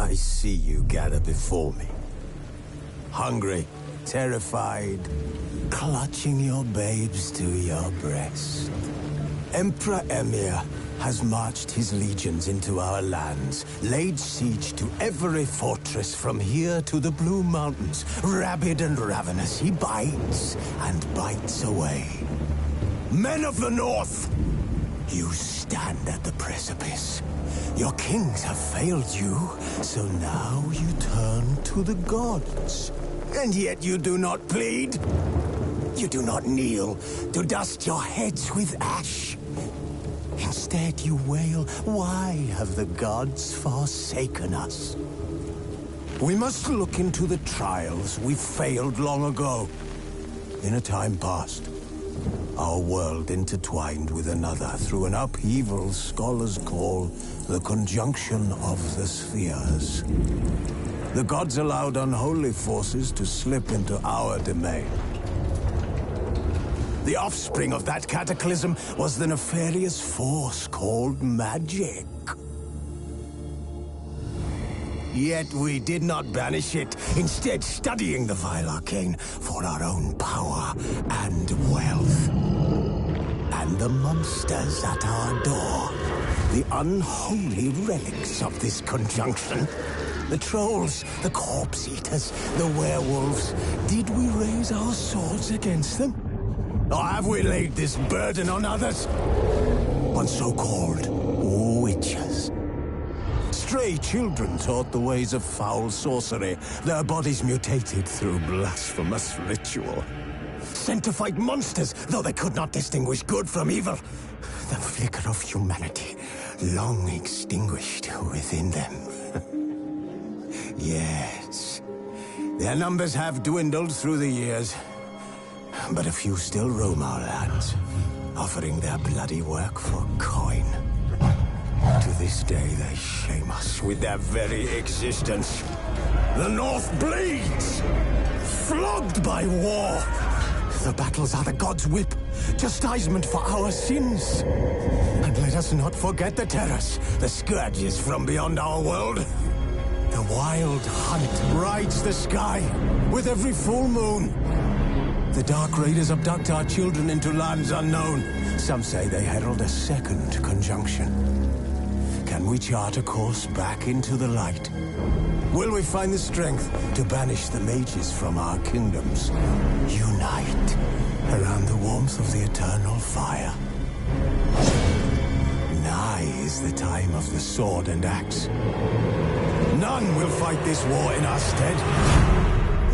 I see you gather before me. Hungry, terrified, clutching your babes to your breast. Emperor Emir has marched his legions into our lands, laid siege to every fortress from here to the Blue Mountains. Rabid and ravenous, he bites and bites away. Men of the North, you stand at the precipice. Your kings have failed you, so now you turn to the gods. And yet you do not plead. You do not kneel to dust your heads with ash. Instead you wail, why have the gods forsaken us? We must look into the trials we failed long ago. In a time past, our world intertwined with another through an upheaval scholars call the conjunction of the spheres. The gods allowed unholy forces to slip into our domain. The offspring of that cataclysm was the nefarious force called magic. Yet we did not banish it, instead studying the vile arcane for our own power and wealth. And the monsters at our door, the unholy relics of this conjunction. The trolls, the corpse eaters, the werewolves. Did we raise our swords against them? Or have we laid this burden on others? On so-called witches. Stray children taught the ways of foul sorcery, their bodies mutated through blasphemous ritual. Sent to fight monsters, though they could not distinguish good from evil. The flicker of humanity, long extinguished within them. Yes, their numbers have dwindled through the years. But a few still roam our lands, offering their bloody work for coin. To this day, they shame us with their very existence. The North bleeds, flogged by war. The battles are the gods' whip, chastisement for our sins. And let us not forget the terrors, the scourges from beyond our world. The wild hunt rides the sky with every full moon. The Dark Raiders abduct our children into lands unknown. Some say they herald a second conjunction. Can we chart a course back into the light? Will we find the strength to banish the mages from our kingdoms? Unite around the warmth of the eternal fire. Nigh is the time of the sword and axe. None will fight this war in our stead.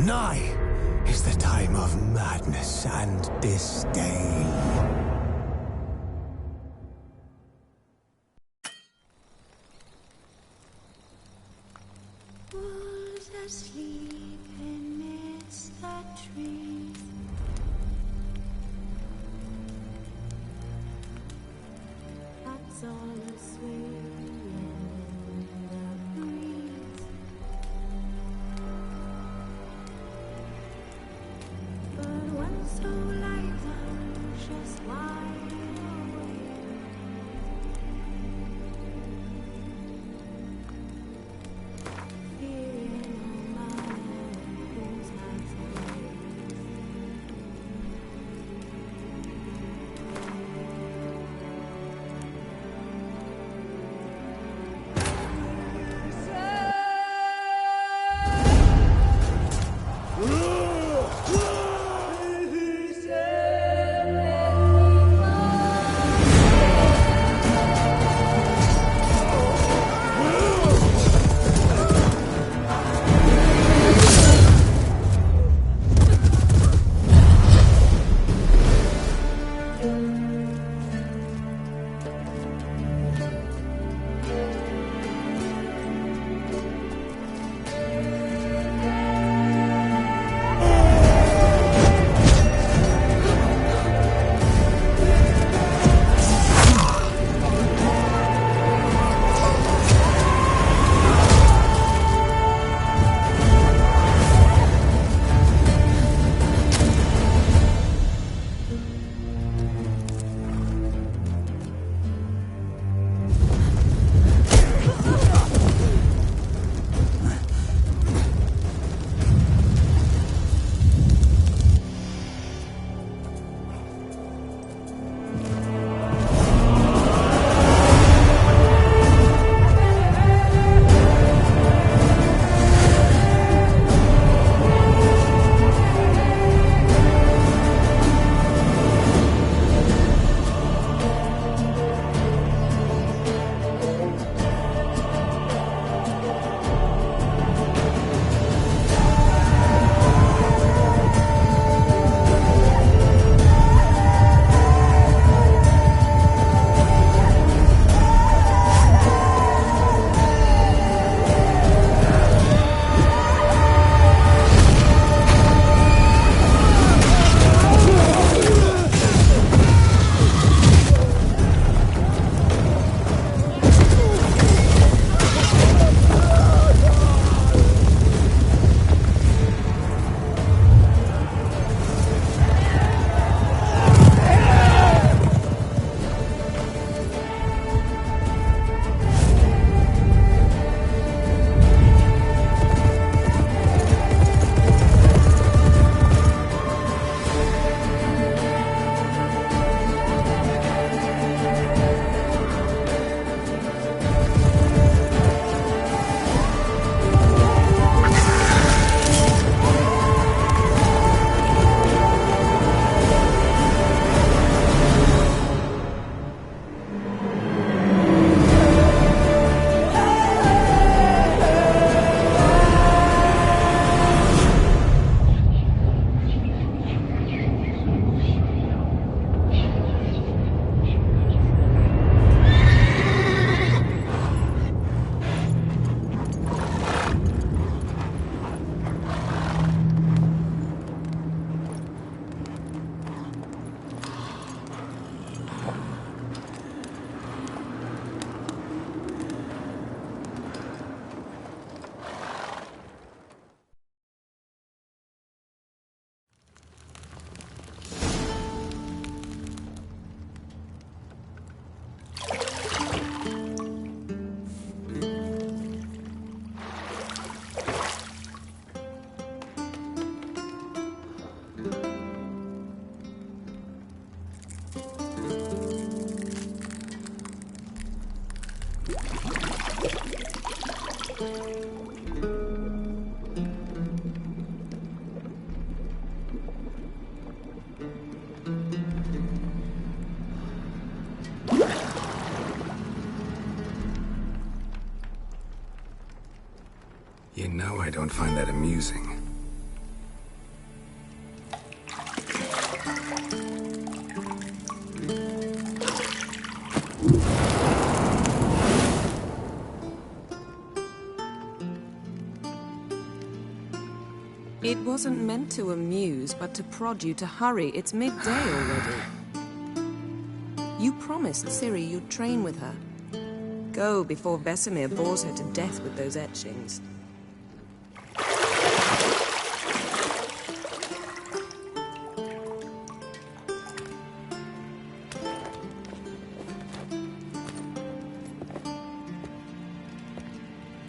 Nigh is the time of madness and disdain. Was asleep amidst the trees. That's all asleep in the breeze. But when so light I'm just wide awake. Fearing all my bones have You know I don't find that amusing. It wasn't meant to amuse, but to prod you to hurry. It's midday already. You promised Ciri you'd train with her. Go before Vesemir bores her to death with those etchings.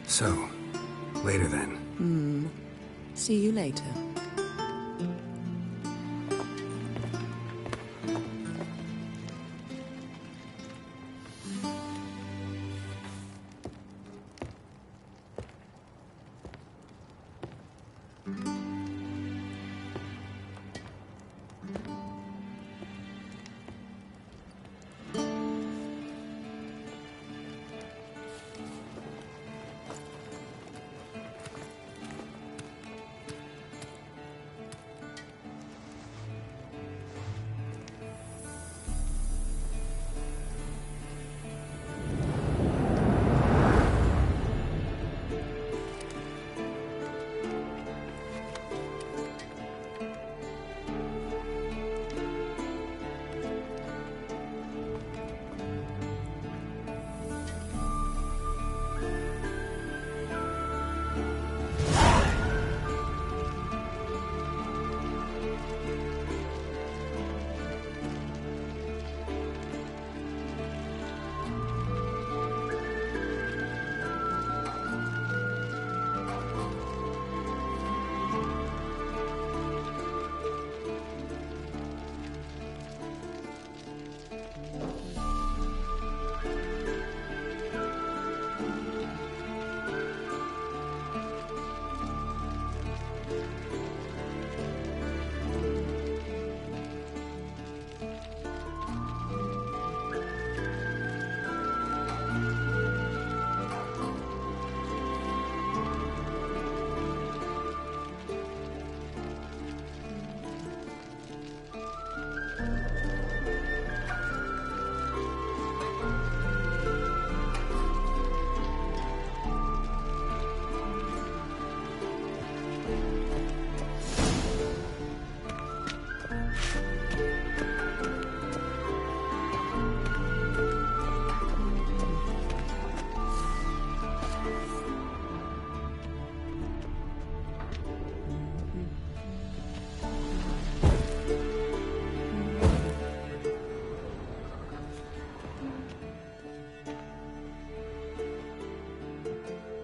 So, later then. See you later.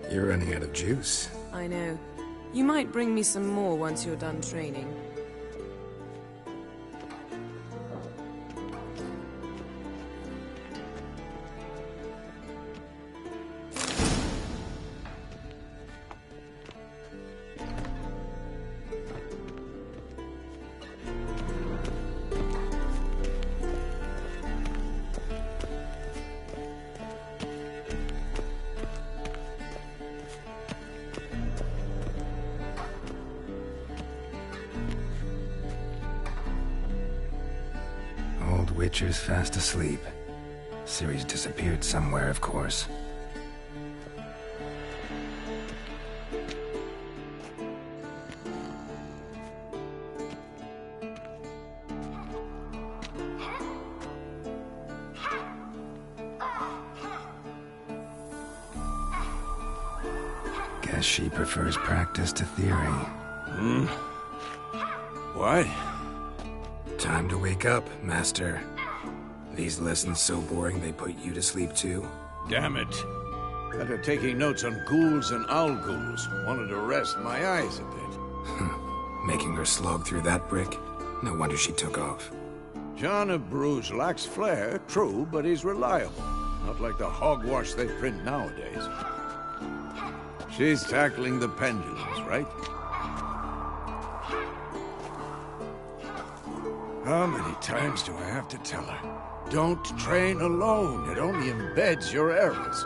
You're running out of juice. I know. You might bring me some more once you're done training. Witcher's fast asleep. Ciri's disappeared somewhere, of course. Guess she prefers practice to theory. What? Time to wake up, Master. These lessons so boring they put you to sleep too? Damn it. Got her taking notes on ghouls and owl ghouls. Wanted to rest my eyes a bit. Making her slog through that brick? No wonder she took off. John of Bruges lacks flair, true, but he's reliable. Not like the hogwash they print nowadays. She's tackling the pendulums, right? How many times do I have to tell her? Don't train alone. It only embeds your errors.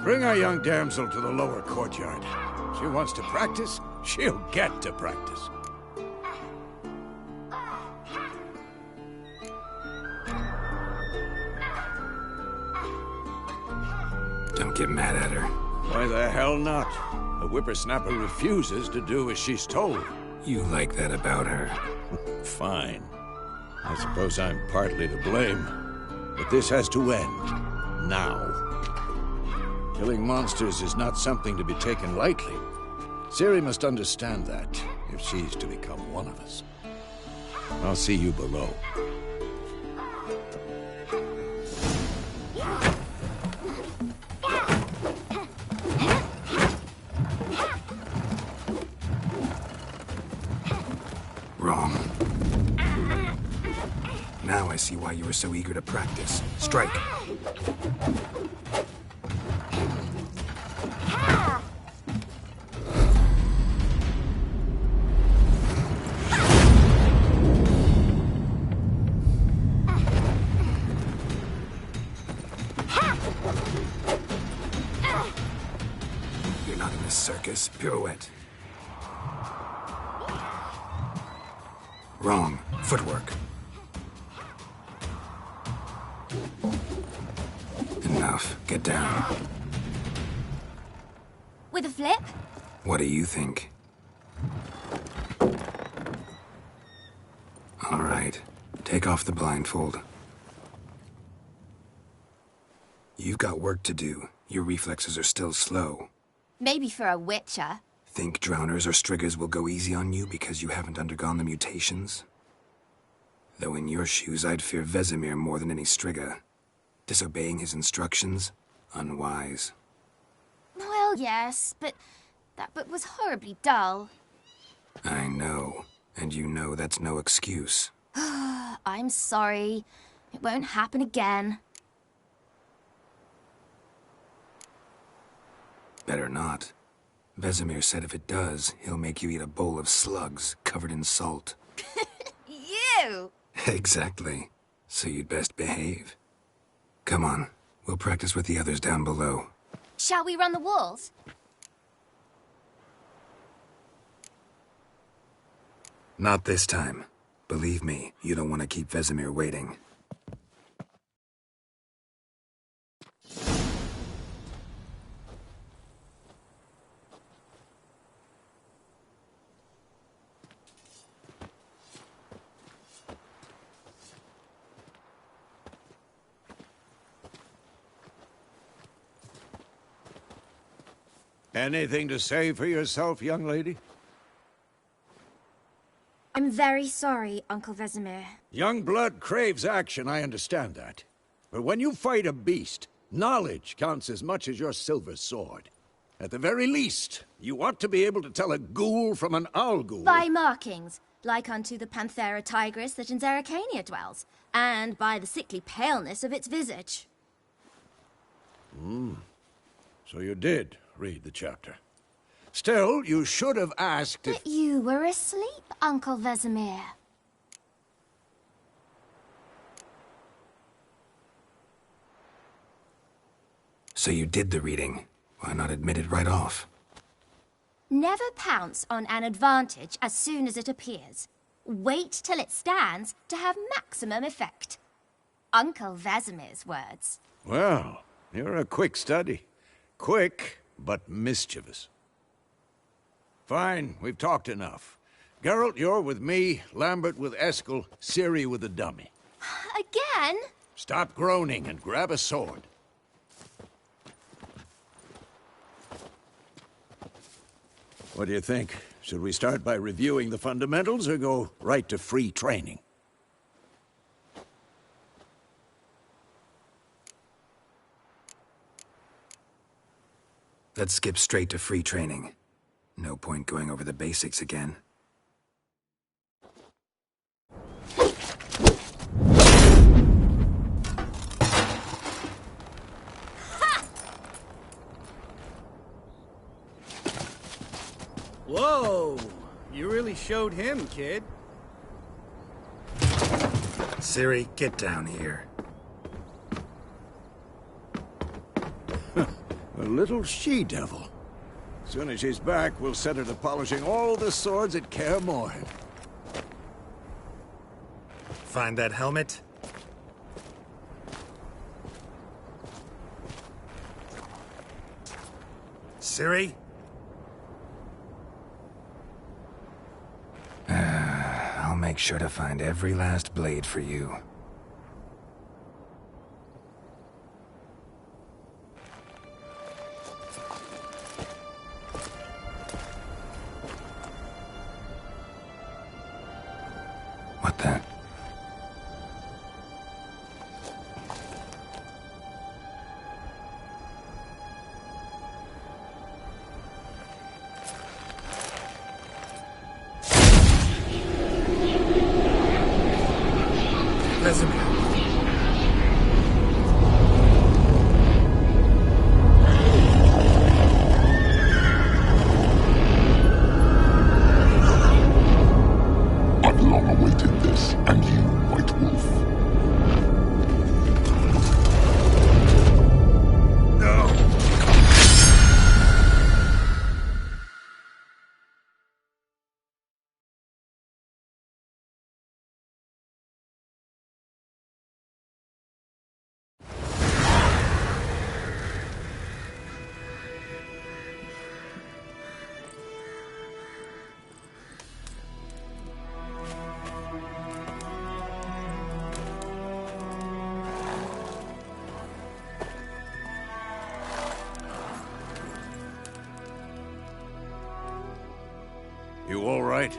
Bring our young damsel to the lower courtyard. She wants to practice, she'll get to practice. Don't get mad at her. Why the hell not? The whippersnapper refuses to do as she's told. You like that about her. Fine. I suppose I'm partly to blame. But this has to end. Now. Killing monsters is not something to be taken lightly. Ciri must understand that, if she's to become one of us. I'll see you below. Wrong. Now I see why you were so eager to practice. Strike. You're not in this circus. Pirouette. Wrong. Footwork. Enough. Get down. With a flip? What do you think? All right. Take off the blindfold. You've got work to do. Your reflexes are still slow. Maybe for a witcher. Think drowners or striggers will go easy on you because you haven't undergone the mutations? Though in your shoes, I'd fear Vesemir more than any strigger. Disobeying his instructions? Unwise. Well, yes, but that book was horribly dull. I know. And you know that's no excuse. I'm sorry. It won't happen again. Better not. Vesemir said if it does, he'll make you eat a bowl of slugs covered in salt. You! Exactly. So you'd best behave. Come on. We'll practice with the others down below. Shall we run the walls? Not this time. Believe me, you don't want to keep Vesemir waiting. Anything to say for yourself, young lady? I'm very sorry, Uncle Vesemir. Young blood craves action, I understand that. But when you fight a beast, knowledge counts as much as your silver sword. At the very least, you ought to be able to tell a ghoul from an owl ghoul. By markings, like unto the Panthera tigris that in Zerrikania dwells, and by the sickly paleness of its visage. So you did read the chapter. Still, you should have asked if... But you were asleep, Uncle Vesemir. So you did the reading. Why not admit it right off? Never pounce on an advantage as soon as it appears. Wait till it stands to have maximum effect. Uncle Vesemir's words. Well, you're a quick study. Quick, but mischievous. Fine, we've talked enough. Geralt, you're with me, Lambert with Eskel, Ciri with the dummy. Again? Stop groaning and grab a sword. What do you think? Should we start by reviewing the fundamentals or go right to free training? Let's skip straight to free training. No point going over the basics again. Whoa! You really showed him, kid. Ciri, get down here. A little she-devil. Soon as she's back, we'll set her to polishing all the swords at Kaer Morhen. Find that helmet? Ciri? I'll make sure to find every last blade for you. What the? Vesemir. I've long awaited this, and you, White Wolf. No! You all right?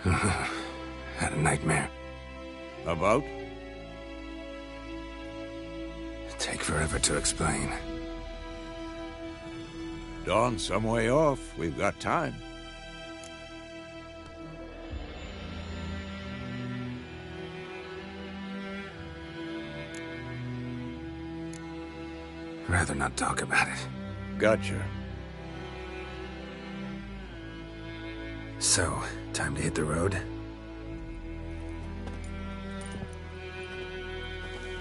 Had a nightmare. About? Take forever to explain. Dawn's some way off. We've got time. Rather not talk about it. Gotcha. So, time to hit the road?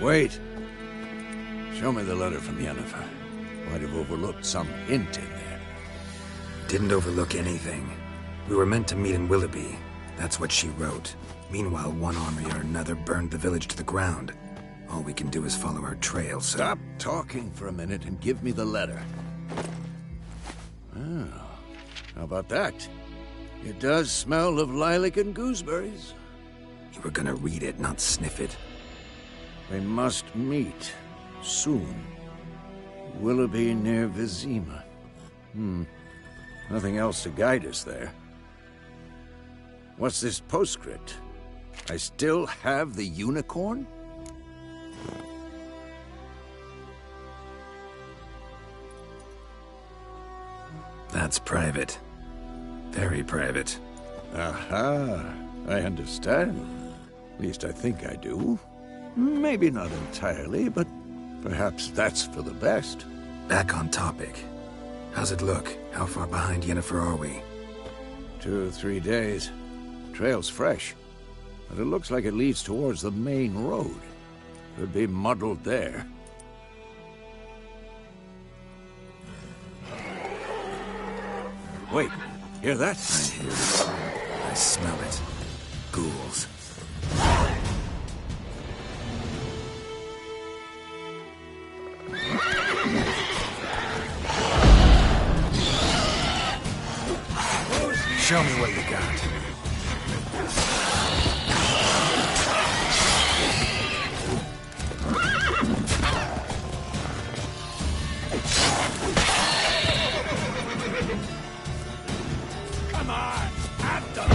Wait. Show me the letter from Yennefer. Might have overlooked some hint in there. Didn't overlook anything. We were meant to meet in Willoughby. That's what she wrote. Meanwhile, one army or another burned the village to the ground. All we can do is follow her trail, so... Stop talking for a minute and give me the letter. Oh, how about that? It does smell of lilac and gooseberries. You were gonna read it, not sniff it. We must meet. Soon. Willoughby near Vizima. Nothing else to guide us there. What's this postscript? I still have the unicorn? That's private. Very private. Aha, I understand. At least I think I do. Maybe not entirely, but perhaps that's for the best. Back on topic. How's it look? How far behind Yennefer are we? 2 or 3 days. Trail's fresh, but it looks like it leads towards the main road. Could be muddled there. Wait, hear that? I hear it. I smell it. Ghouls. Show me what you got. Come on, at them!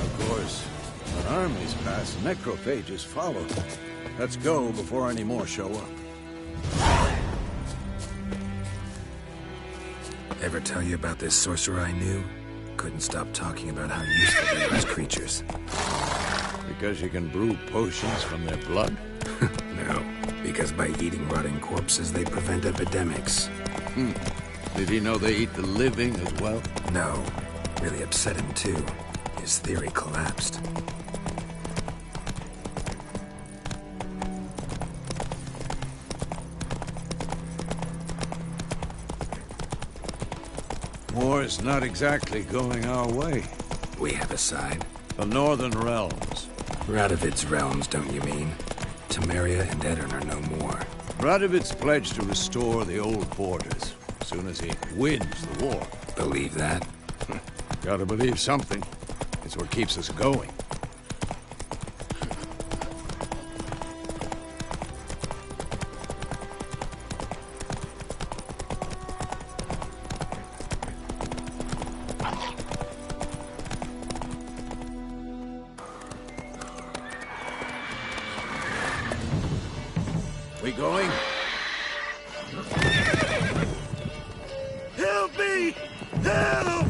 Of course, when armies pass, necrophages follow. Let's go before any more show up. Ever tell you about this sorcerer I knew? couldn't stop talking about how useful they are as creatures. Because you can brew potions from their blood? No, because by eating rotting corpses, they prevent epidemics. Did he know they eat the living as well? No, really upset him too. His theory collapsed. War's not exactly going our way. We have a side. The Northern Realms. Radovid's realms, don't you mean? Temeria and Edirn are no more. Radovid's pledged to restore the old borders as soon as he wins the war. Believe that? Gotta believe something. It's what keeps us going. We going? Help me! Help!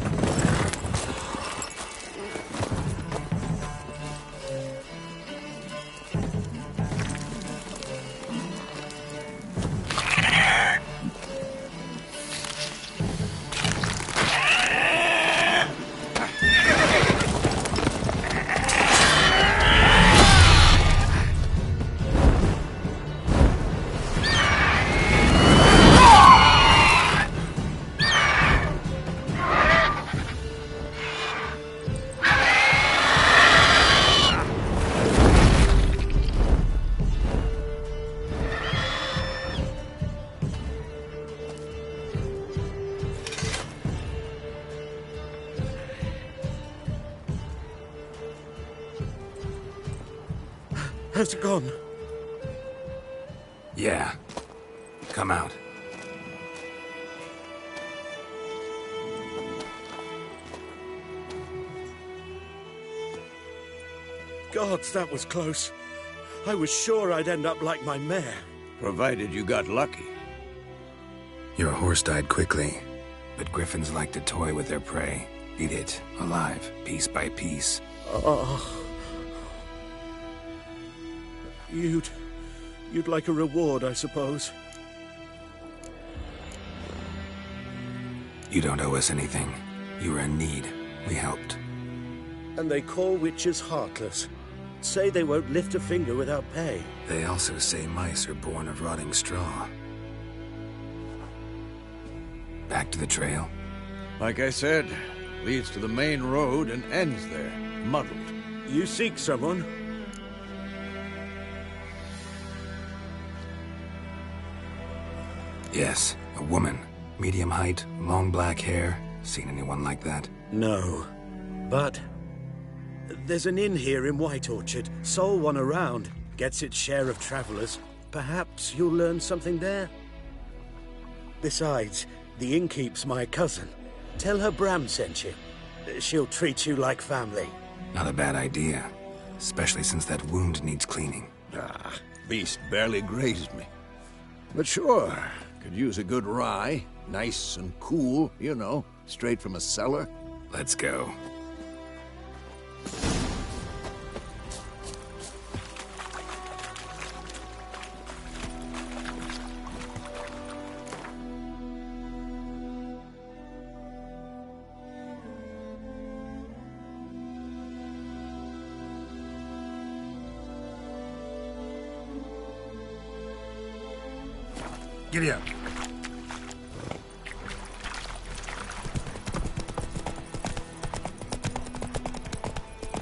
Has it gone? Yeah. Come out. Gods, that was close. I was sure I'd end up like my mare. Provided you got lucky. Your horse died quickly, but griffins like to toy with their prey. Eat it, alive, piece by piece. Oh. You'd like a reward, I suppose. You don't owe us anything. You were in need. We helped. And they call witches heartless. Say they won't lift a finger without pay. They also say mice are born of rotting straw. Back to the trail? Like I said, leads to the main road and ends there, muddled. You seek someone? Yes, a woman. Medium height, long black hair. Seen anyone like that? No. But there's an inn here in White Orchard. Sole one around. Gets its share of travelers. Perhaps you'll learn something there? Besides, the innkeep's my cousin. Tell her Bram sent you. She'll treat you like family. Not a bad idea. Especially since that wound needs cleaning. Beast barely grazed me. But sure, could use a good rye. Nice and cool, you know, straight from a cellar. Let's go. Giddy up.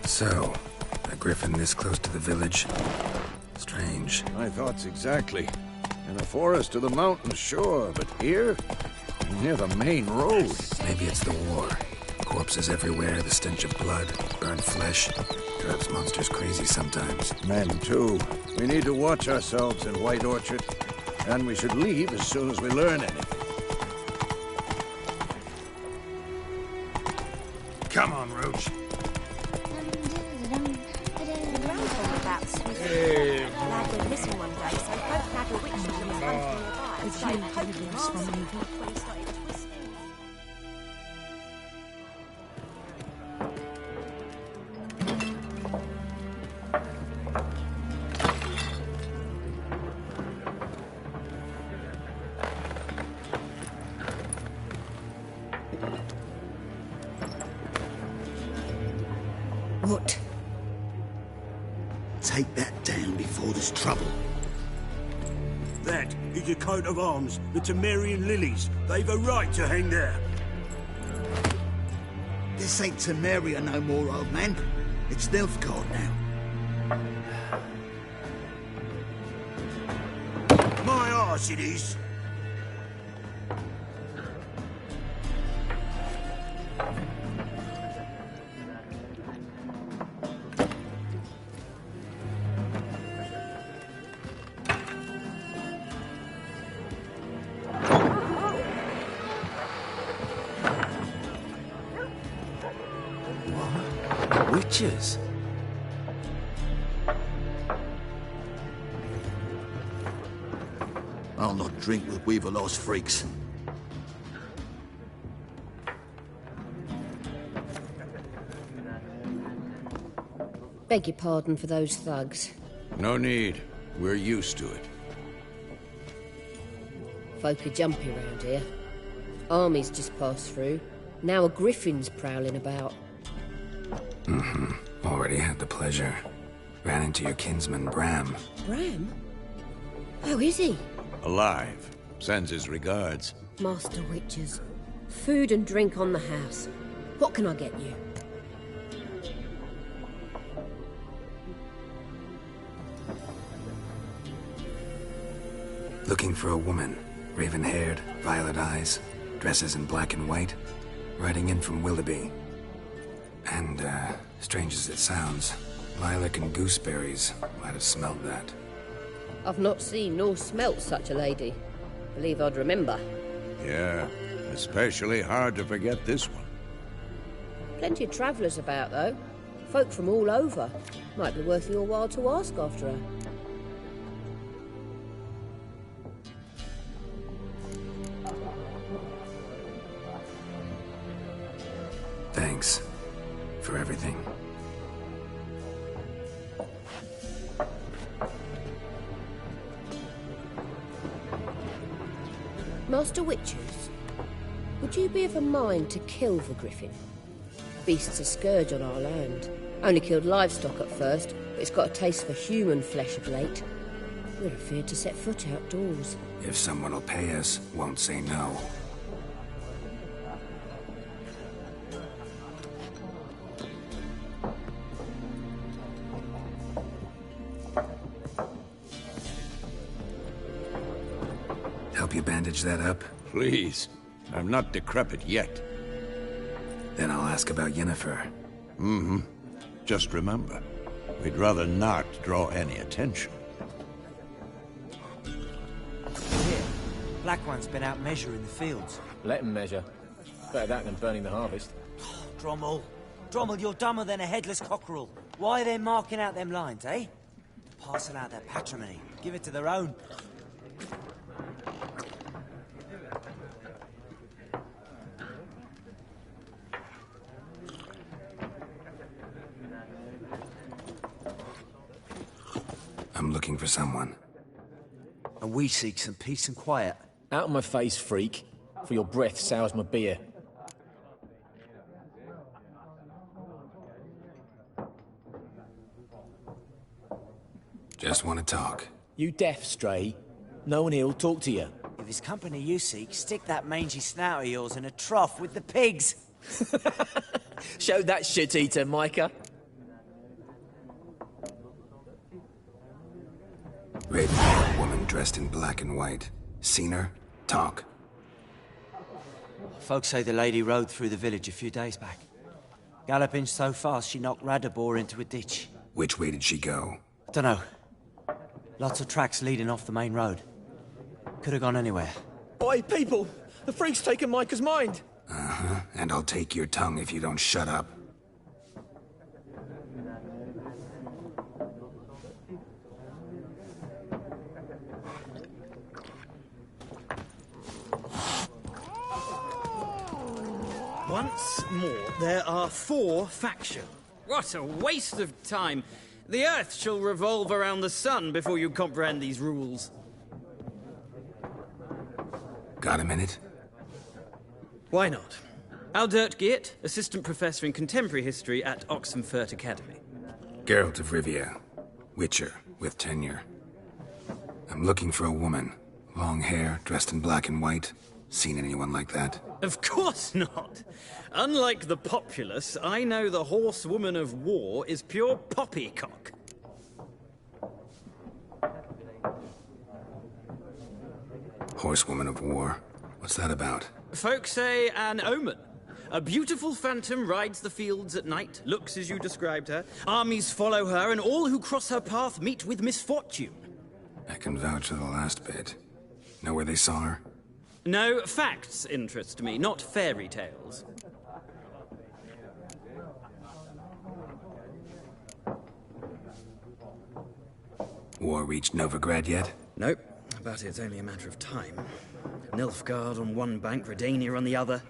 So, a griffin this close to the village? Strange. My thoughts exactly. In a forest to the mountains, sure, but here? Near the main road. Maybe it's the war. Corpses everywhere, the stench of blood, burnt flesh. Drives monsters crazy sometimes. Men, too. We need to watch ourselves in White Orchard. And we should leave as soon as we learn anything. Come on, Roach. What? Take that down before there's trouble. That is a coat of arms, the Temerian lilies. They've a right to hang there. This ain't Temeria no more, old man. It's Nilfgaard now. My arse it is. Witches? I'll not drink with Weaverlaw's freaks. Beg your pardon for those thugs. No need. We're used to it. Folk are jumpy round here. Armies just passed through. Now a griffin's prowling about. Already had the pleasure. Ran into your kinsman, Bram. Bram? How is he? Alive. Sends his regards. Master Witches. Food and drink on the house. What can I get you? Looking for a woman. Raven-haired, violet eyes, dresses in black and white. Riding in from Willoughby. And, strange as it sounds, lilac and gooseberries might have smelled that. I've not seen nor smelt such a lady. Believe I'd remember. Yeah, especially hard to forget this one. Plenty of travellers about, though. Folk from all over. Might be worth your while to ask after her. Thanks for everything. Master Witches, would you be of a mind to kill the griffin? Beast's a scourge on our land. Only killed livestock at first, but it's got a taste for human flesh of late. We're afeard to set foot outdoors. If someone will pay us, won't say no. Help you bandage that up? Please. I'm not decrepit yet. Then I'll ask about Yennefer. Just remember, we'd rather not draw any attention. Here, Black One's been out measuring the fields. Let him measure. Better that than burning the harvest. Drommel. Drommel, you're dumber than a headless cockerel. Why are they marking out them lines, eh? Parcel out their patrimony. Give it to their own. I'm looking for someone. And we seek some peace and quiet. Out of my face, freak. For your breath sours my beer. Just want to talk. You deaf, Stray? No one here'll talk to you. If it's company you seek, stick that mangy snout of yours in a trough with the pigs. Show that shit-eater, Micah. Raven, woman dressed in black and white. Seen her? Talk. Folks say the lady rode through the village a few days back. Galloping so fast she knocked Radabor into a ditch. Which way did she go? Dunno. Lots of tracks leading off the main road. Could have gone anywhere. Oi, people! The freak's taken Micah's mind! And I'll take your tongue if you don't shut up. Once more, there are 4 factions. What a waste of time. The Earth shall revolve around the sun before you comprehend these rules. Got a minute? Why not? Aldert Geert, Assistant Professor in Contemporary History at Oxenfurt Academy. Geralt of Rivia, Witcher, with tenure. I'm looking for a woman. Long hair, dressed in black and white. Seen anyone like that? Of course not. Unlike the populace, I know the horsewoman of war is pure poppycock. Horsewoman of war? What's that about? Folk say an omen. A beautiful phantom rides the fields at night, looks as you described her. Armies follow her, and all who cross her path meet with misfortune. I can vouch for the last bit. Know where they saw her? No, facts interest me, not fairy tales. War reached Novigrad yet? Nope, but it's only a matter of time. Nilfgaard on one bank, Redania on the other.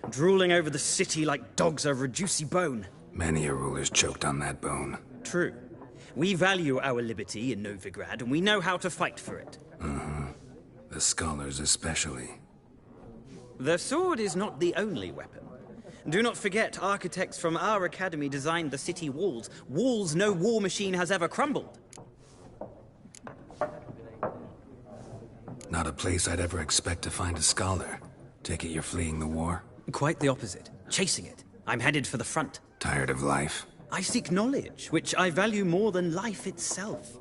Drooling over the city like dogs over a juicy bone. Many a ruler's choked on that bone. True. We value our liberty in Novigrad, and we know how to fight for it. The scholars especially. The sword is not the only weapon. Do not forget, architects from our academy designed the city walls. Walls no war machine has ever crumbled. Not a place I'd ever expect to find a scholar. Take it you're fleeing the war? Quite the opposite. Chasing it. I'm headed for the front. Tired of life? I seek knowledge, which I value more than life itself.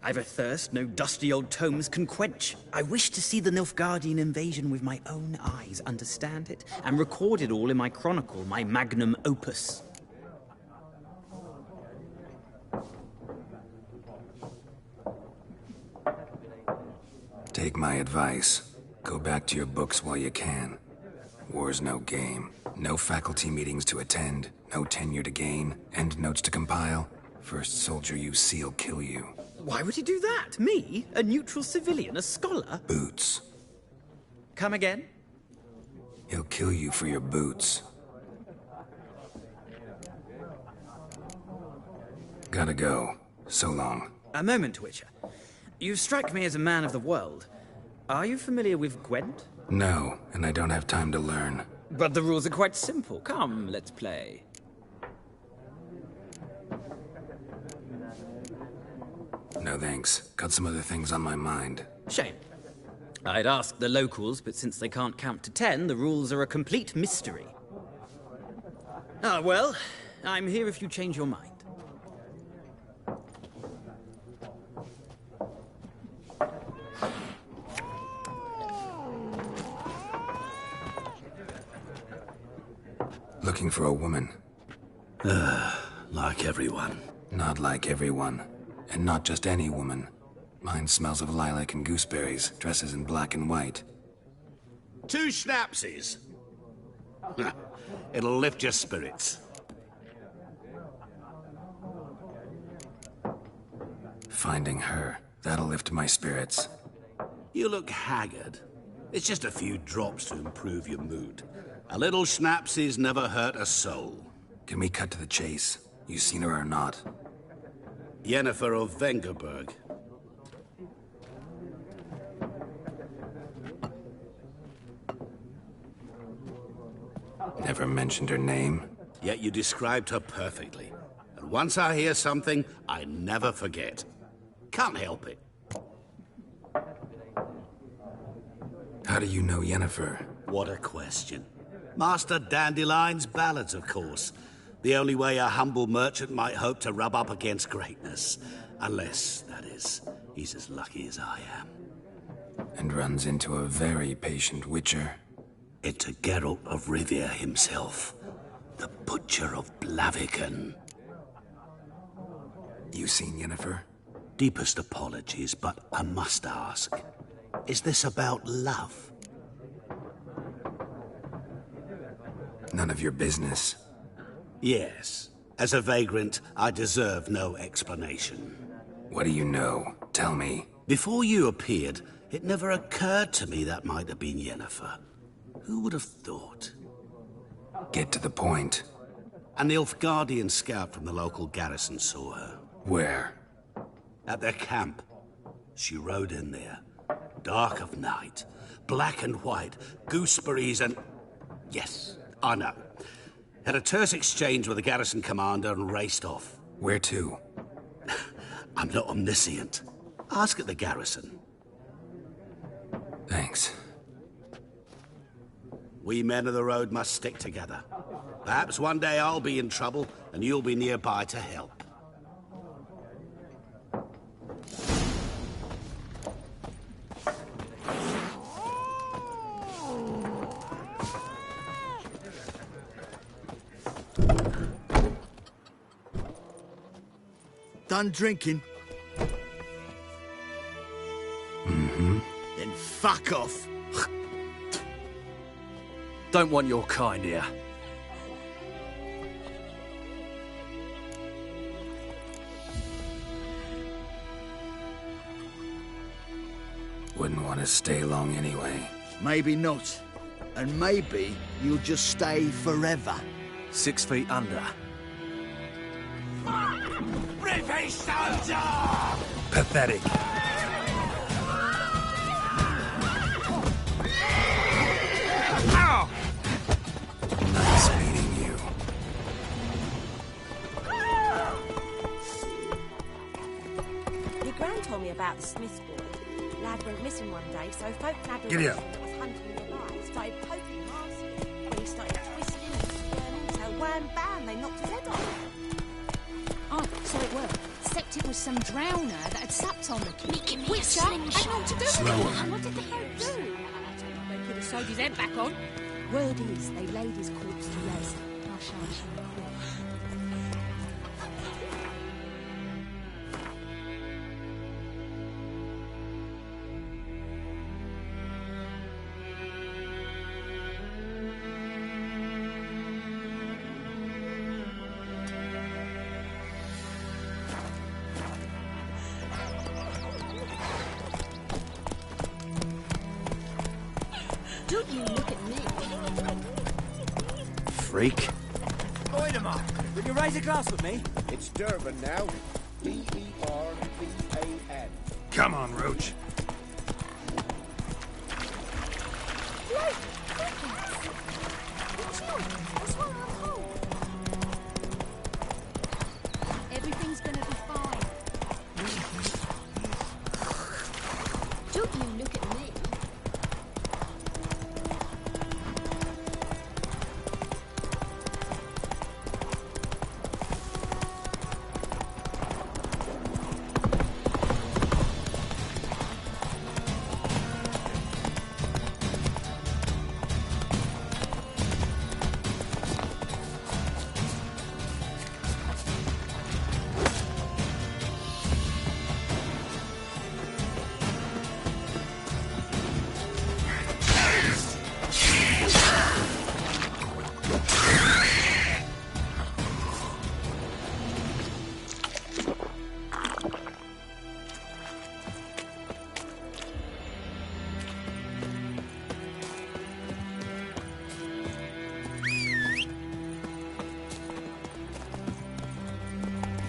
I've a thirst no dusty old tomes can quench. I wish to see the Nilfgaardian invasion with my own eyes, understand it, and record it all in my chronicle, my magnum opus. Take my advice. Go back to your books while you can. War's no game. No faculty meetings to attend, no tenure to gain, end notes to compile. First soldier you see'll kill you. Why would he do that? Me? A neutral civilian? A scholar? Boots. Come again? He'll kill you for your boots. Gotta go. So long. A moment, Witcher. You strike me as a man of the world. Are you familiar with Gwent? No, and I don't have time to learn. But the rules are quite simple. Come, let's play. No thanks. Got some other things on my mind. Shame. I'd ask the locals, but since they can't count to 10, the rules are a complete mystery. Ah, well, I'm here if you change your mind. Looking for a woman. Like everyone. Not like everyone. And not just any woman. Mine smells of lilac and gooseberries, dresses in black and white. 2 schnapsies. It'll lift your spirits. Finding her, that'll lift my spirits. You look haggard. It's just a few drops to improve your mood. A little schnapsies never hurt a soul. Can we cut to the chase? You seen her or not? Yennefer of Vengerberg. Never mentioned her name. Yet you described her perfectly. And once I hear something, I never forget. Can't help it. How do you know Yennefer? What a question. Master Dandelion's ballads, of course. The only way a humble merchant might hope to rub up against greatness. Unless, that is, he's as lucky as I am. And runs into a very patient witcher. Into Geralt of Rivia himself. The Butcher of Blaviken. You seen Yennefer? Deepest apologies, but I must ask. Is this about love? None of your business. Yes. As a vagrant, I deserve no explanation. What do you know? Tell me. Before you appeared, it never occurred to me that might have been Yennefer. Who would have thought? Get to the point. A Nilfgaardian scout from the local garrison saw her. Where? At their camp. She rode in there. Dark of night. Black and white. Gooseberries and... Yes, I know. Had a terse exchange with the garrison commander and raced off. Where to? I'm not omniscient. Ask at the garrison. Thanks. We men of the road must stick together. Perhaps one day I'll be in trouble and you'll be nearby to help. Done drinking? Mm-hmm. Then fuck off. Don't want your kind here. Wouldn't want to stay long anyway. Maybe not. And maybe you'll just stay forever. 6 feet under. British soldier! Pathetic. Ow! Nice meeting you. Your gran told me about the Smiths boy. Lad went missing one day, so folk nabbed Giddy a up. that was hunting alive, started poking nasty. When he started twisting and squirming, so wham bam, they knocked his head off. Oh, so it were. Except it was some drowner that had supped on the Give me a Witcher had naught to do with Slower. it. What did the hell do? They could have sewed his head back on. Word is, they laid his corpse to rest. I'll show you. Don't you look at me. Freak. Oi, Mark. Will you raise a glass with me? It's Durban now. D-E-R-B-A-N. Come on, Roach. Everything's gonna be fine. Don't you look at me.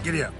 Giddy up.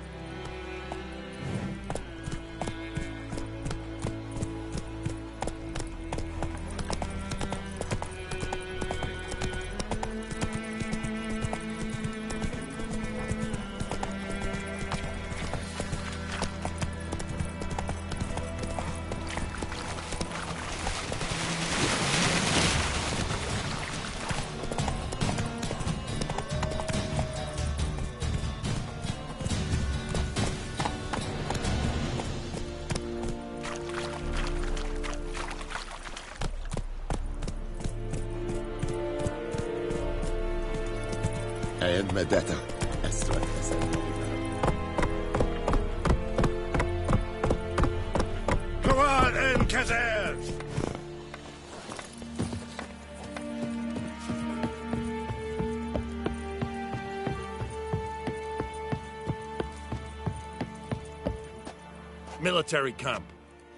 And Medetta. Go on, Encazer! Military camp.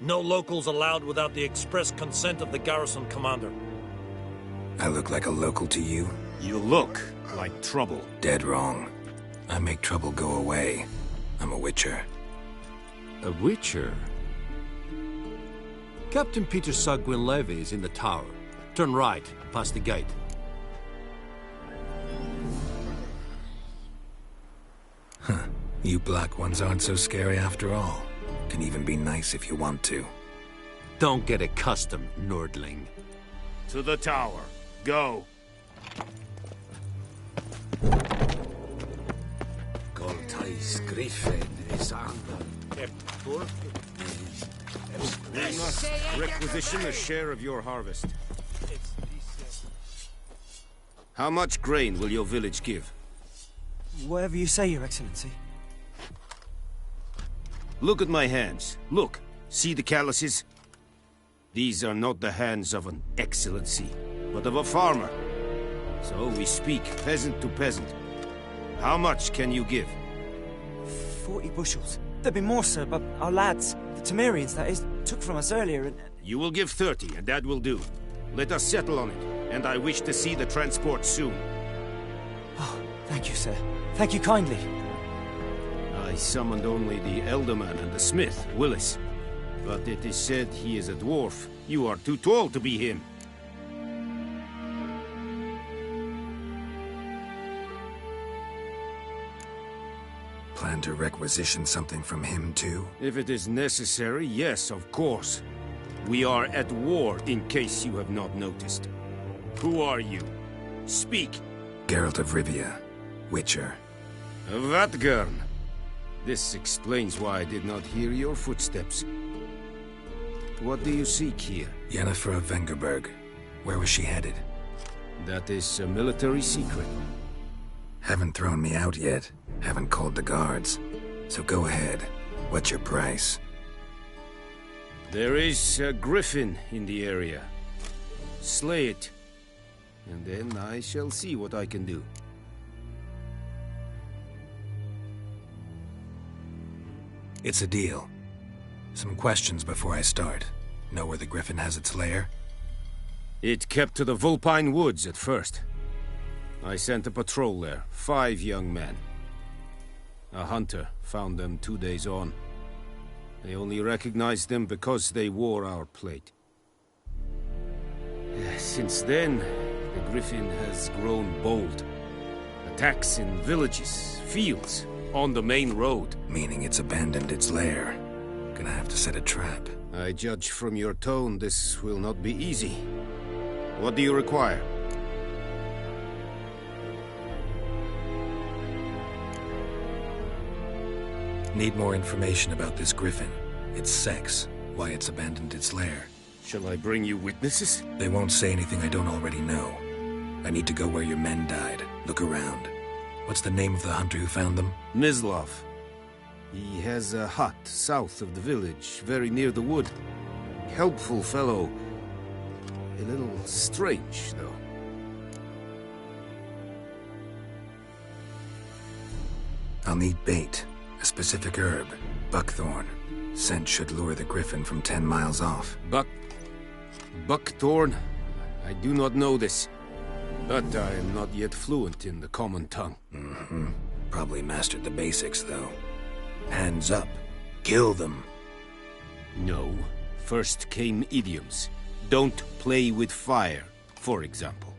No locals allowed without the express consent of the garrison commander. I look like a local to you? You look like trouble. Dead wrong. I make trouble go away. I'm a witcher. A witcher? Captain Peter Sagwin Levy is in the tower. Turn right, past the gate. You black ones aren't so scary after all. Can even be nice if you want to. Don't get accustomed, Nordling. To the tower. Go. Goltais Griffin is under. We must requisition a share of your harvest. How much grain will your village give? Whatever you say, Your Excellency. Look at my hands. Look. See the calluses? These are not the hands of an excellency, but of a farmer. So we speak peasant to peasant. How much can you give? 40 bushels. There'd be more, sir, but our lads, the Temerians, that is, took from us earlier and... You will give 30, and that will do. Let us settle on it, and I wish to see the transport soon. Oh, thank you, sir. Thank you kindly. I summoned only the Elderman and the smith, Willis. But it is said he is a dwarf. You are too tall to be him. Plan to requisition something from him, too? If it is necessary, yes, of course. We are at war, in case you have not noticed. Who are you? Speak. Geralt of Rivia, Witcher. Vatgern. This explains why I did not hear your footsteps. What do you seek here? Yennefer of Vengerberg. Where was she headed? That is a military secret. Haven't thrown me out yet. Haven't called the guards. So go ahead. What's your price? There is a griffin in the area. Slay it. And then I shall see what I can do. It's a deal. Some questions before I start. Know where the griffin has its lair? It kept to the Vulpine Woods at first. I sent a patrol there, 5 young men. A hunter found them 2 days on. They only recognized them because they wore our plate. Since then, the griffin has grown bold. Attacks in villages, fields, on the main road. Meaning it's abandoned its lair. Gonna have to set a trap. I judge from your tone this will not be easy. What do you require? Need more information about this griffin. Its sex, why it's abandoned its lair. Shall I bring you witnesses? They won't say anything I don't already know. I need to go where your men died. Look around. What's the name of the hunter who found them? Mislav. He has a hut south of the village, very near the wood. Helpful fellow. A little strange, though. I'll need bait. A specific herb. Buckthorn. Scent should lure the griffin from 10 miles off. Buckthorn? I do not know this. But I am not yet fluent in the common tongue. Probably mastered the basics, though. Hands up. Kill them. No. First came idioms. Don't play with fire, for example.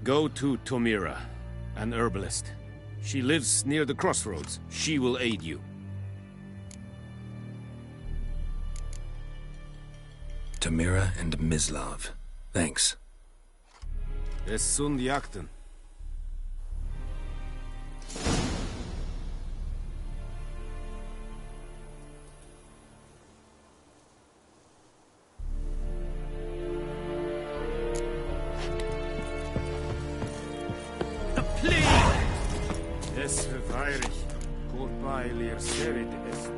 Go to Tomira, an herbalist. She lives near the crossroads. She will aid you. Tomira and Mislav. Thanks. Es sunt jakten. Es verweirig. Kort lir serid es.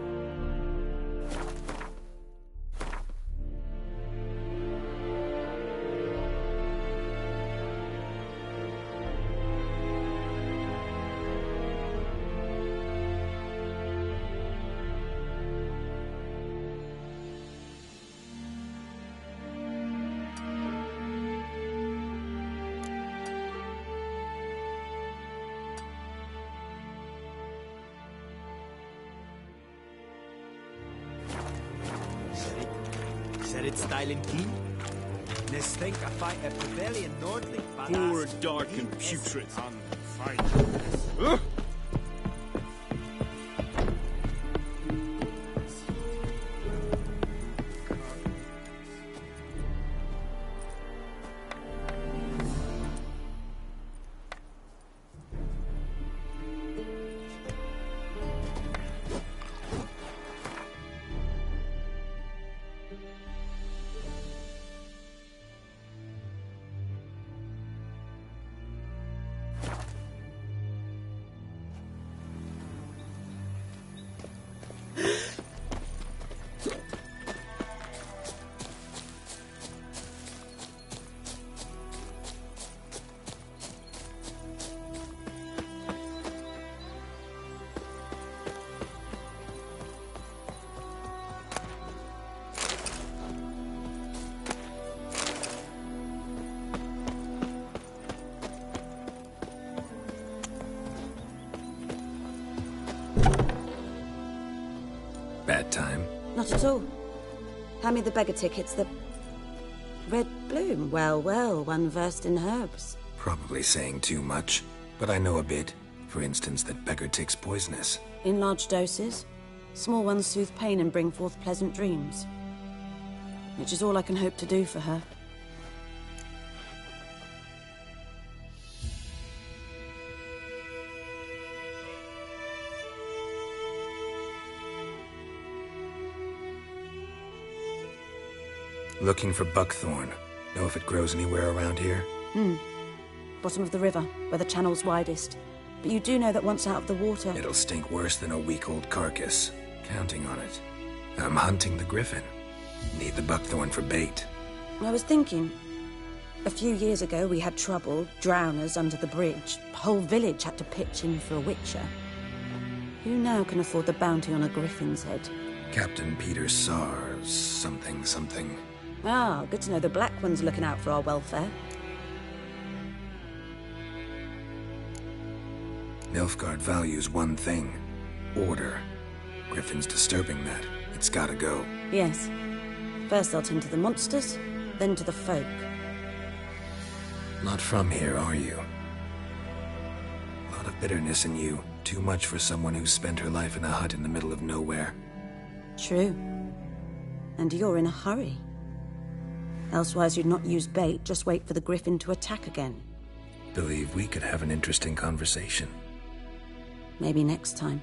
It's styling keen. Nes think I fight a rebellion Nordling. Poor, dark, and putrid. Bad time? Not at all. Hand me the beggar tickets, the... Red bloom. Well, well, one versed in herbs. Probably saying too much, but I know a bit. For instance, that beggar tick's poisonous. In large doses. Small ones soothe pain and bring forth pleasant dreams. Which is all I can hope to do for her. Looking for buckthorn. Know if it grows anywhere around here? Bottom of the river, where the channel's widest. But you do know that once out of the water... It'll stink worse than a week-old carcass. Counting on it. I'm hunting the griffin. Need the buckthorn for bait. I was thinking... A few years ago, we had trouble, drowners under the bridge. The whole village had to pitch in for a witcher. Who now can afford the bounty on a griffin's head? Captain Peter Sars, something. Ah, good to know the Black One's looking out for our welfare. Nilfgaard values one thing. Order. Griffin's disturbing that. It's gotta go. Yes. First they'll tend to the monsters, then to the folk. Not from here, are you? A lot of bitterness in you. Too much for someone who spent her life in a hut in the middle of nowhere. True. And you're in a hurry. Elsewise you'd not use bait, just wait for the griffin to attack again. Believe we could have an interesting conversation. Maybe next time.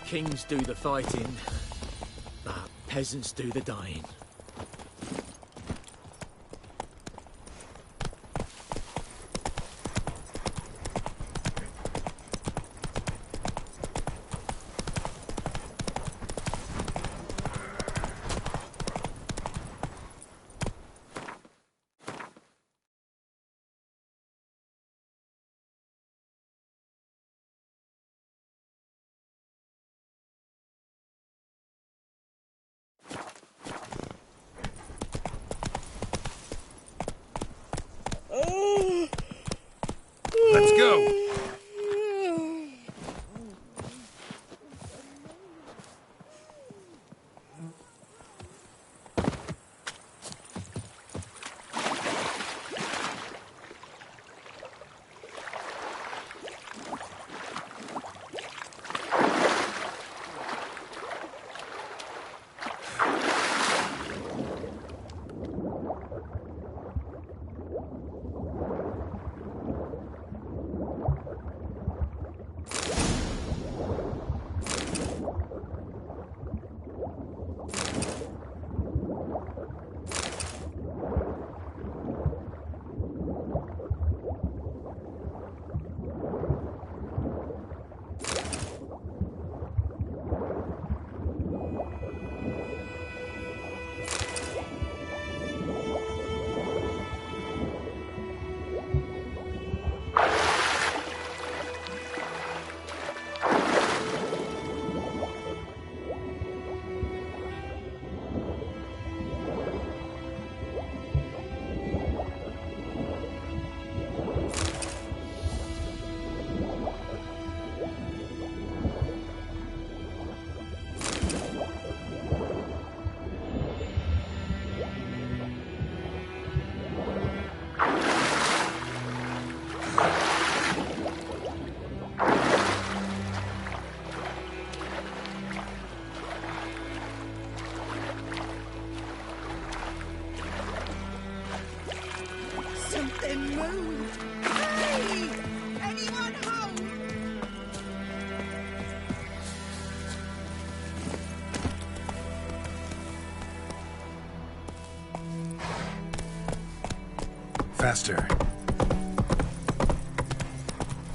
Kings do the fighting, but peasants do the dying. Let's go. faster.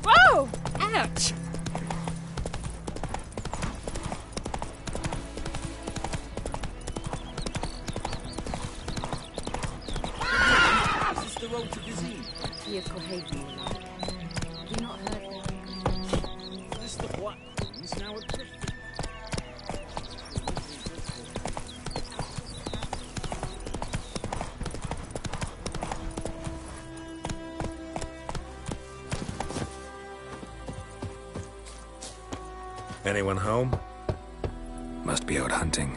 Whoa! Ouch! Is this the road to Gazine? To your Cohaven, more like. Have you not heard that? Is this the Black Queen's now a Griffin? Anyone home? Must be out hunting.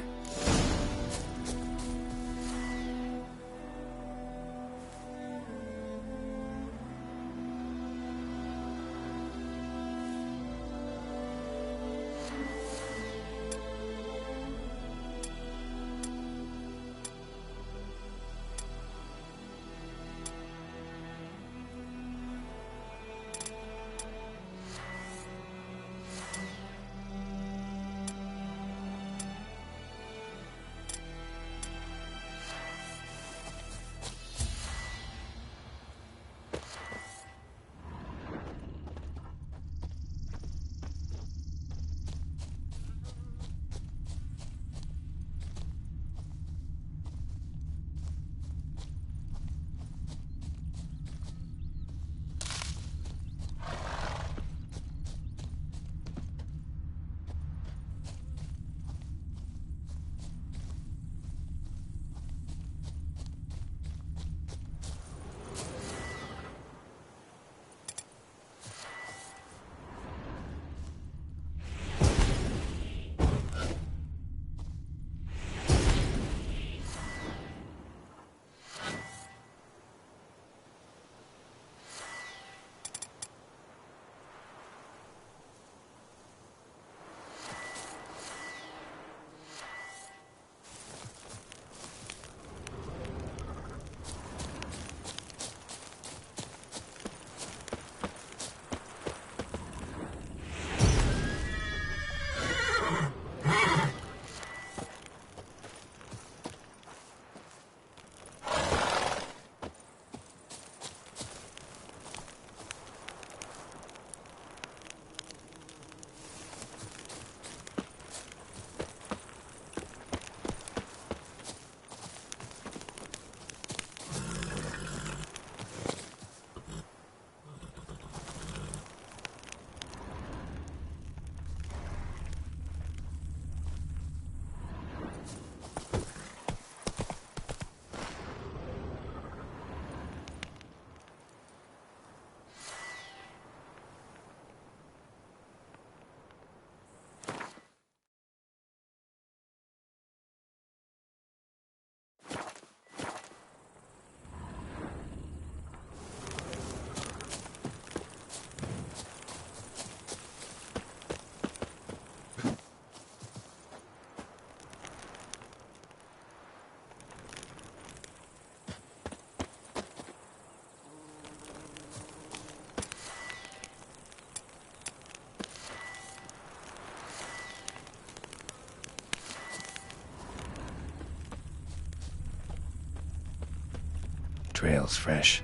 Trail's fresh.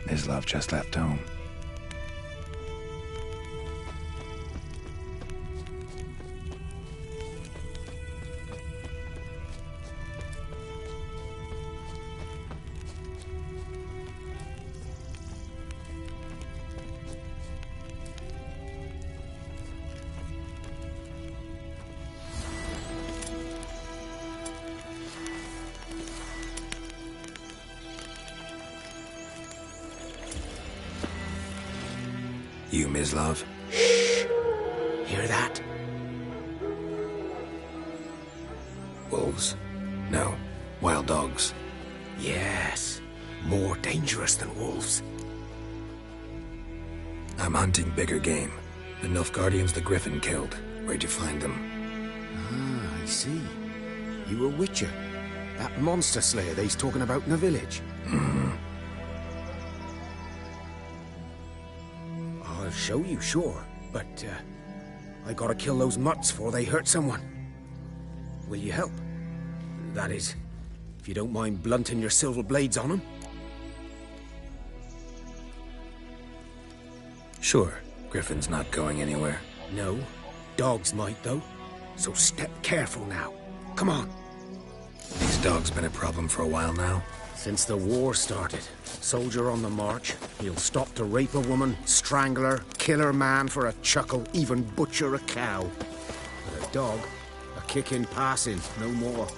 Mislav just left home. You, Mislav? Shh! Hear that? Wolves? No. Wild dogs. Yes. More dangerous than wolves. I'm hunting bigger game. The Nilfgaardians the Griffin killed. Where'd you find them? Ah, I see. You a witcher. That monster slayer they's talking about in the village. Mm-hmm. I'll show you, sure. But, I gotta kill those mutts before they hurt someone. Will you help? That is, if you don't mind blunting your silver blades on them. Sure, Griffin's not going anywhere. No, dogs might though. So step careful now. Come on. These dogs been a problem for a while now? Since the war started. Soldier on the march. He'll stop to rape a woman, strangle her, kill her man for a chuckle, even butcher a cow. But a dog, a kick in passing, no more.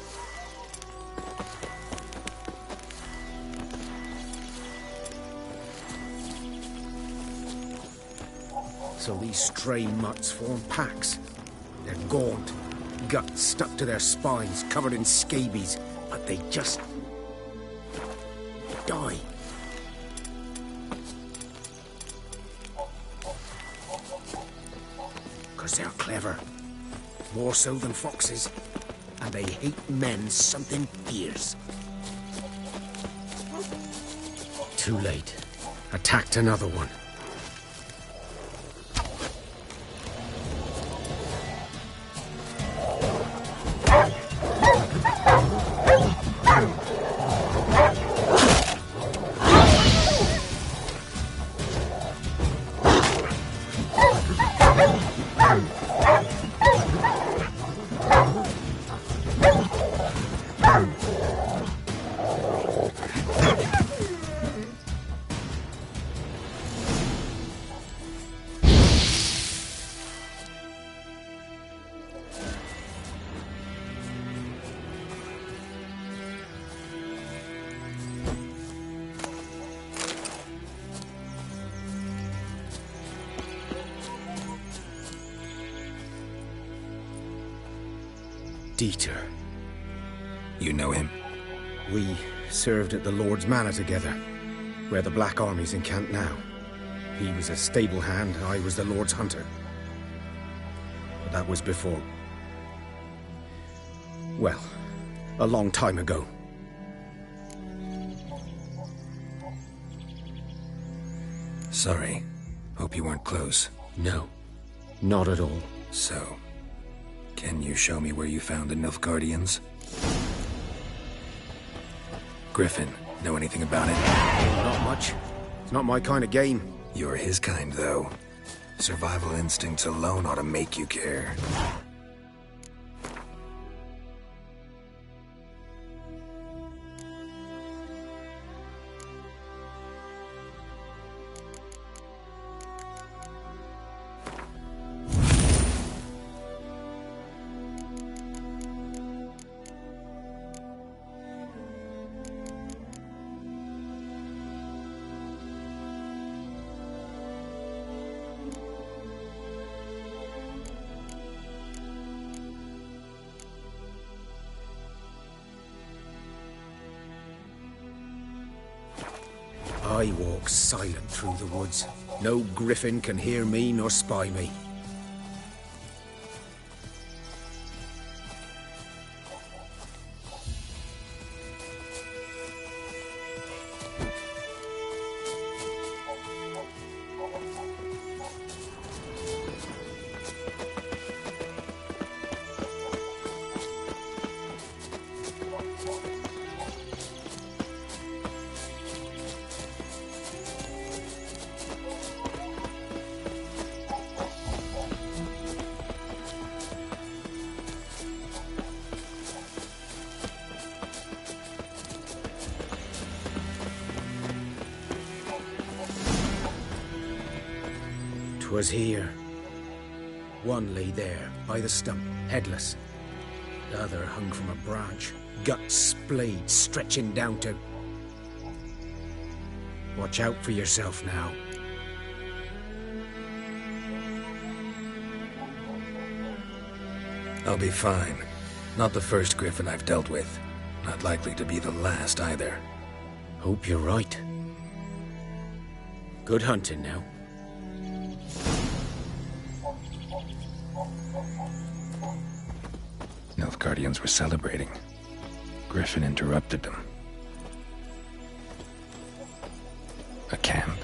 So these stray mutts form packs. They're gaunt, guts stuck to their spines, covered in scabies, but they just die. Because they're clever. More so than foxes. And they hate men something fierce. Too late. Attacked another one. Dieter. You know him? We served at the Lord's Manor together, where the Black Army's encamped now. He was a stable hand, I was the Lord's hunter. But that was before... well, a long time ago. Sorry. Hope you weren't close. No, not at all. So, can you show me where you found the Nilfgaardians? Griffin, know anything about it? Not much. It's not my kind of game. You're his kind, though. Survival instincts alone ought to make you care. I walk silent through the woods. No griffin can hear me nor spy me. Was here. One lay there, by the stump, headless. The other hung from a branch, guts splayed, stretching down to... Watch out for yourself now. I'll be fine. Not the first griffin I've dealt with. Not likely to be the last either. Hope you're right. Good hunting now. Nilfgaardians were celebrating. Griffin interrupted them. A camp.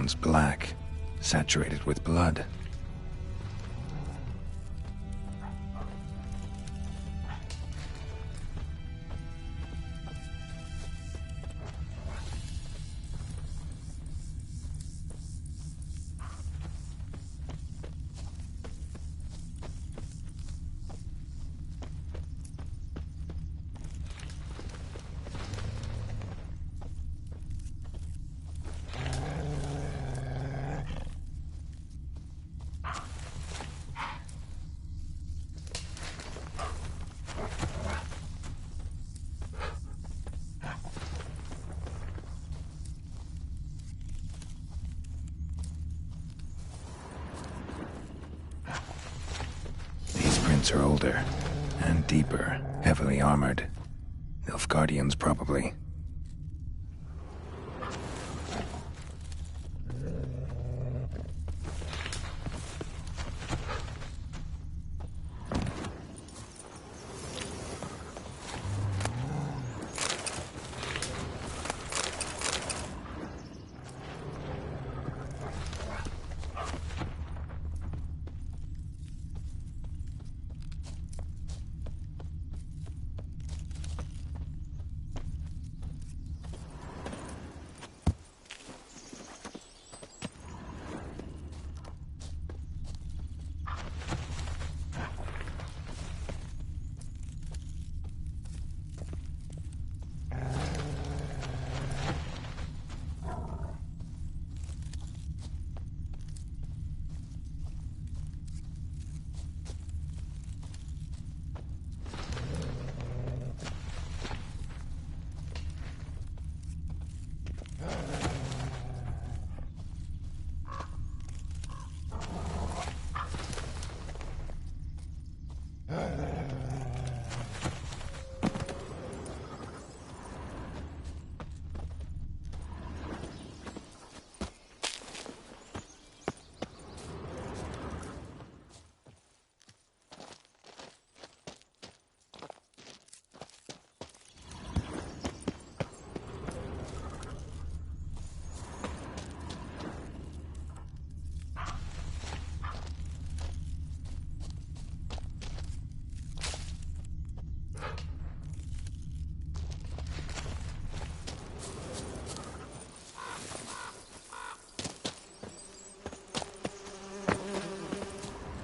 bones black, saturated with blood. Are older and deeper, heavily armored. Nilfgaardians, probably.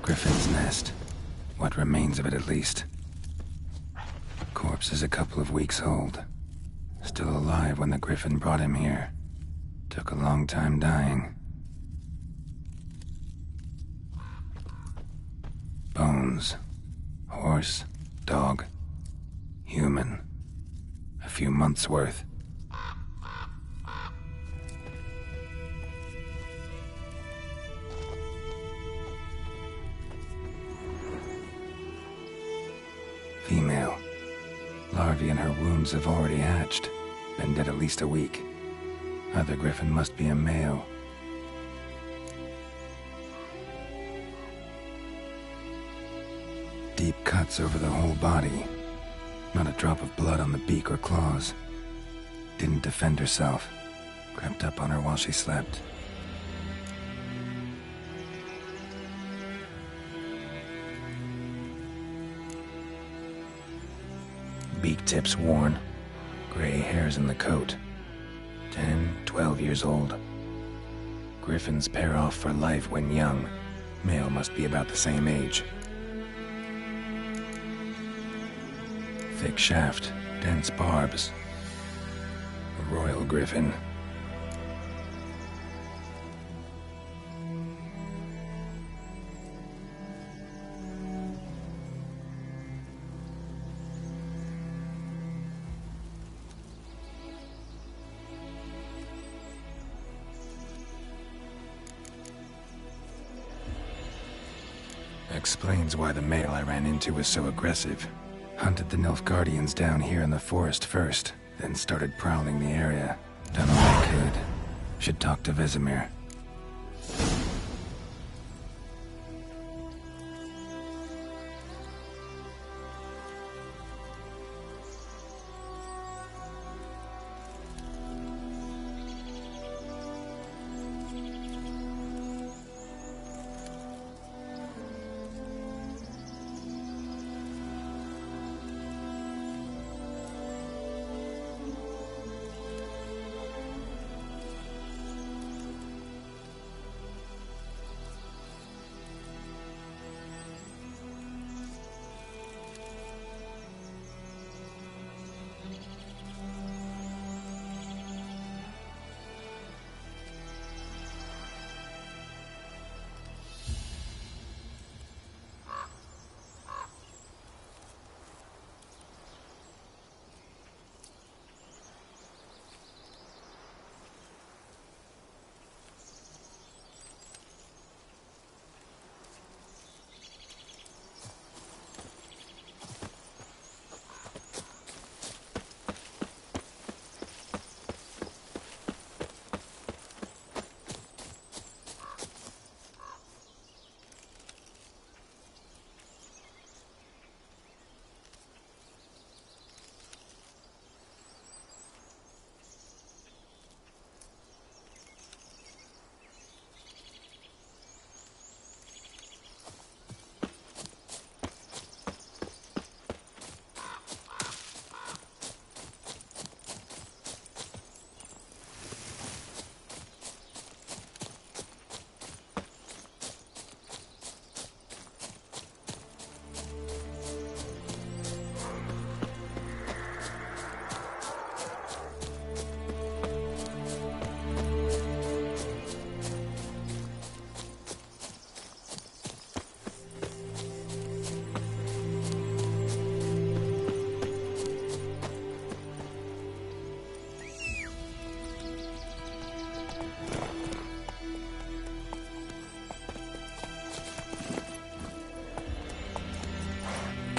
Griffin's nest. What remains of it, at least. Corpse is a couple of weeks old. Still alive when the Griffin brought him here. Took a long time dying. Bones. Horse. Dog. Human. A few months' worth. Female. Larvae in her wombs have already hatched. Been dead at least a week. Other Griffin must be a male. Deep cuts over the whole body. Not a drop of blood on the beak or claws. Didn't defend herself. Crept up on her while she slept. Beak tips worn. Gray hairs in the coat. 10, 12 years old. Griffins pair off for life when young. Male must be about the same age. Thick shaft, dense barbs. A royal griffin. Explains why the male I ran into was so aggressive. Hunted the Nilfgaardians down here in the forest first, then started prowling the area. Done all I could. Should talk to Vesemir.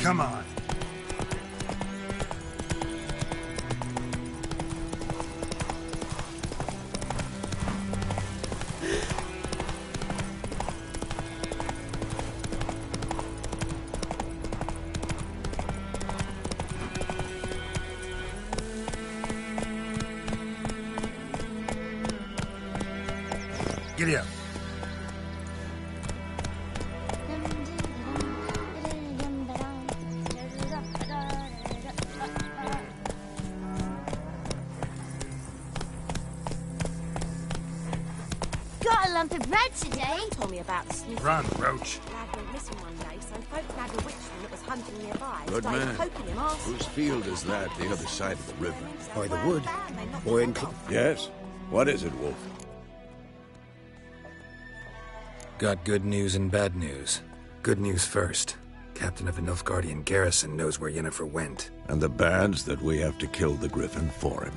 Come on. Giddy up. Got a lump of bread today. Told me about the Smith. Run, Roach. Lad went missing one day, so folk nabbed a witchman that was hunting nearby. Good Started man. poking him arse. Whose field is that, the other side of the river? By the wood. Or in... Yes? What is it, Wolf? Got good news and bad news. Good news first. Captain of the Nilfgaardian garrison knows where Yennefer went. And the bad's that we have to kill the Griffin for him.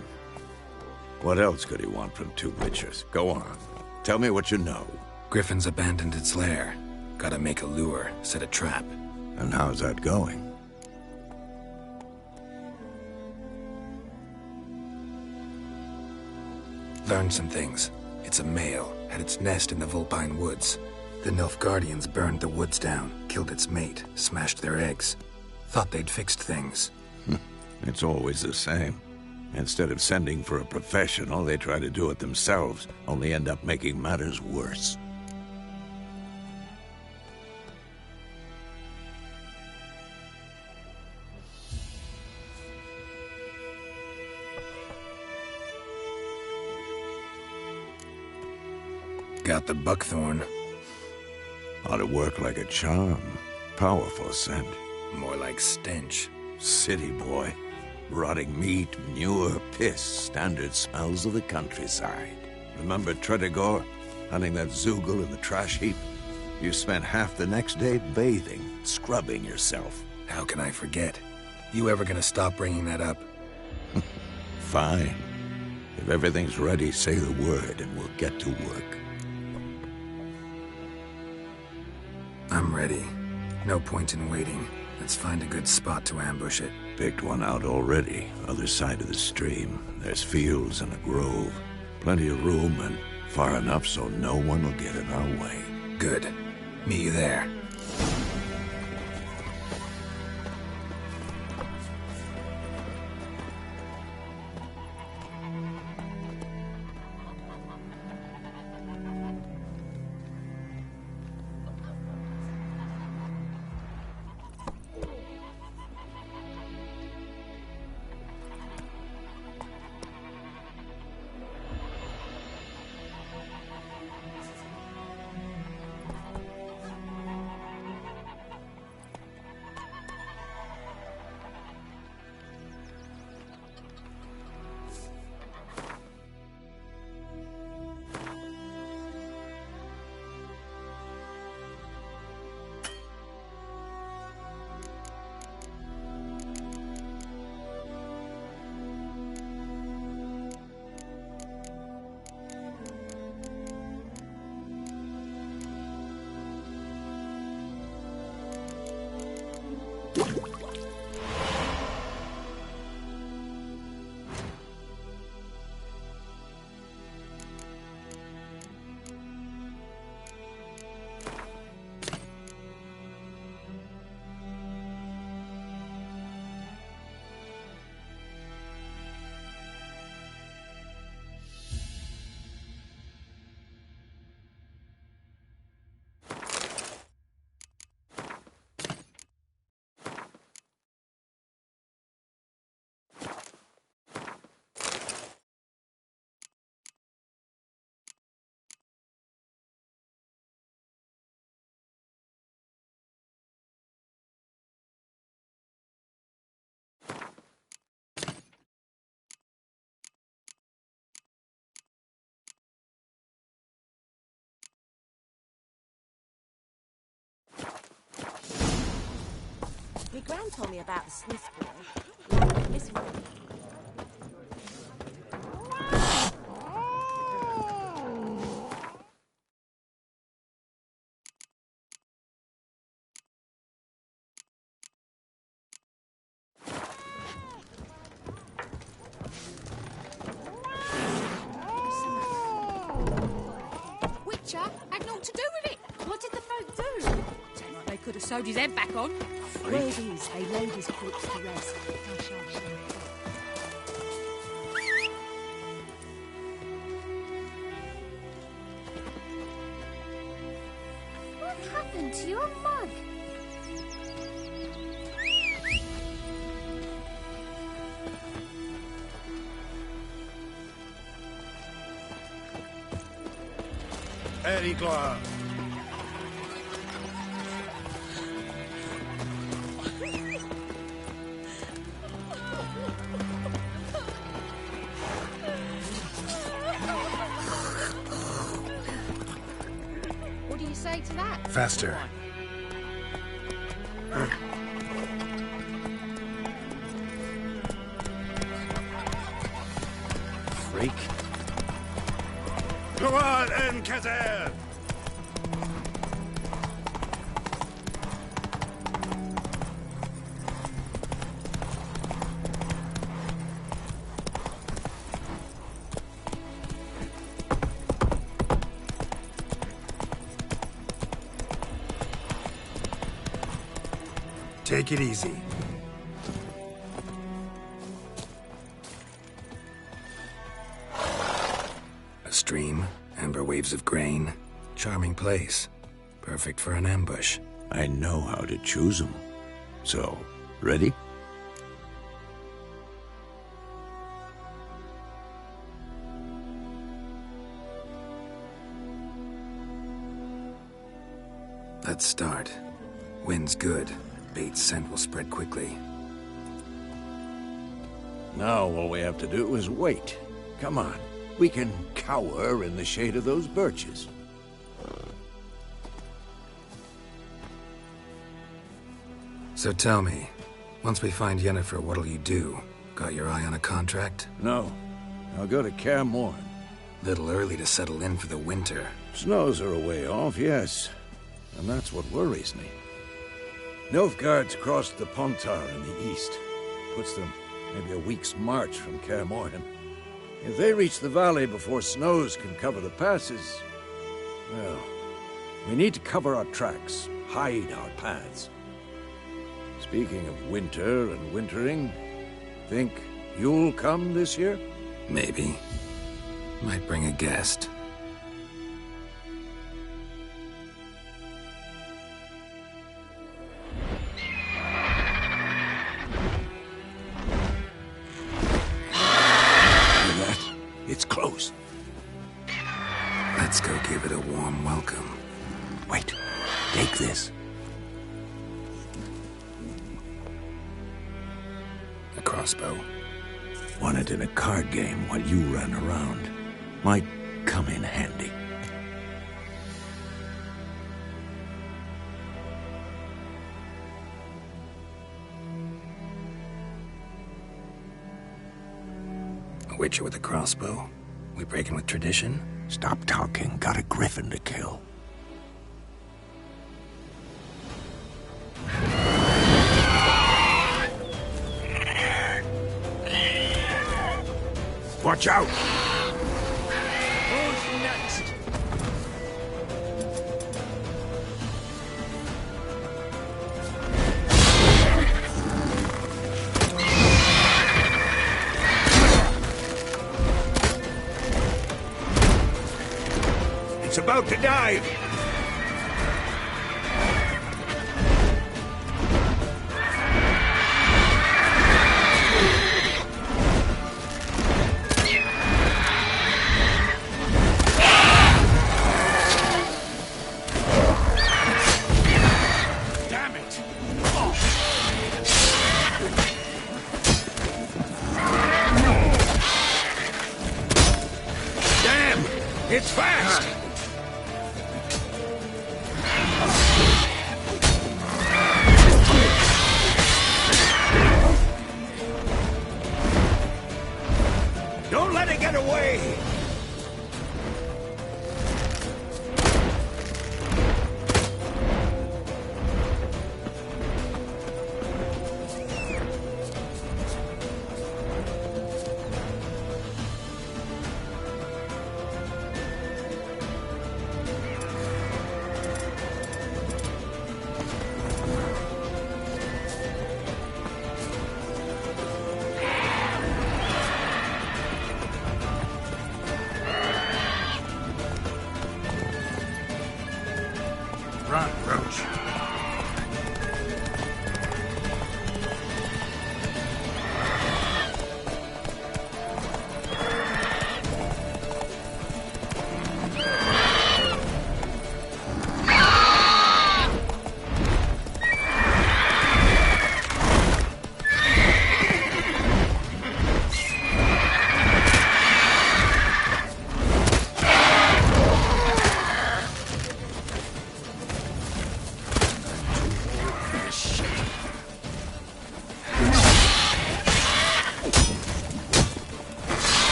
What else could he want from two witchers? Go on. Tell me what you know. Griffin's abandoned its lair. Gotta make a lure, set a trap. And how's that going? Learned some things. It's a male, had its nest in the Vulpine Woods. The Nilfgaardians burned the woods down, killed its mate, smashed their eggs. Thought they'd fixed things. It's always the same. Instead of sending for a professional, they try to do it themselves, only end up making matters worse. Got the buckthorn. Ought to work like a charm. Powerful scent. More like stench. City boy. Rotting meat, manure, piss, standard smells of the countryside. Remember Tredegor? Hunting that Zoogle in the trash heap? You spent half the next day bathing, scrubbing yourself. How can I forget? You ever gonna stop bringing that up? Fine. If everything's ready, say the word and we'll get to work. I'm ready. No point in waiting. Let's find a good spot to ambush it. Picked one out already. Other side of the stream. There's fields and a grove. Plenty of room and far enough so no one will get in our way. Good. Meet you there. My gran told me about the Smith boy. Lad went missing one. Could have sewed his head back on. Word is, they laid his corpse to rest. What happened to your mug? Eddie Gloire. What do you say to that? Faster. Freak. Go on, Encater! Take it easy. A stream, amber waves of grain. Charming place. Perfect for an ambush. I know how to choose them. So, ready? Let's start. Wind's good. Bait's scent will spread quickly. Now all we have to do is wait. Come on. We can cower in the shade of those birches. So tell me, once we find Yennefer, what'll you do? Got your eye on a contract? No. I'll go to Kaer Morhen. Little early to settle in for the winter. Snows are a way off, yes. And that's what worries me. Nilfgaard's crossed the Pontar in the east. Puts them maybe a week's march from Kaer Morhen. If they reach the valley before snows can cover the passes, well, we need to cover our tracks, hide our paths. Speaking of winter and wintering, think you'll come this year? Maybe. Might bring a guest. It's close. Let's go give it a warm welcome. Wait. Take this. A crossbow. Won it in a card game while you ran around. Might come in handy. A witcher with a crossbow? We breaking with tradition? Stop talking. Got a griffin to kill. Watch out! Who's next? It's about to dive! It's fast! Don't let it get away!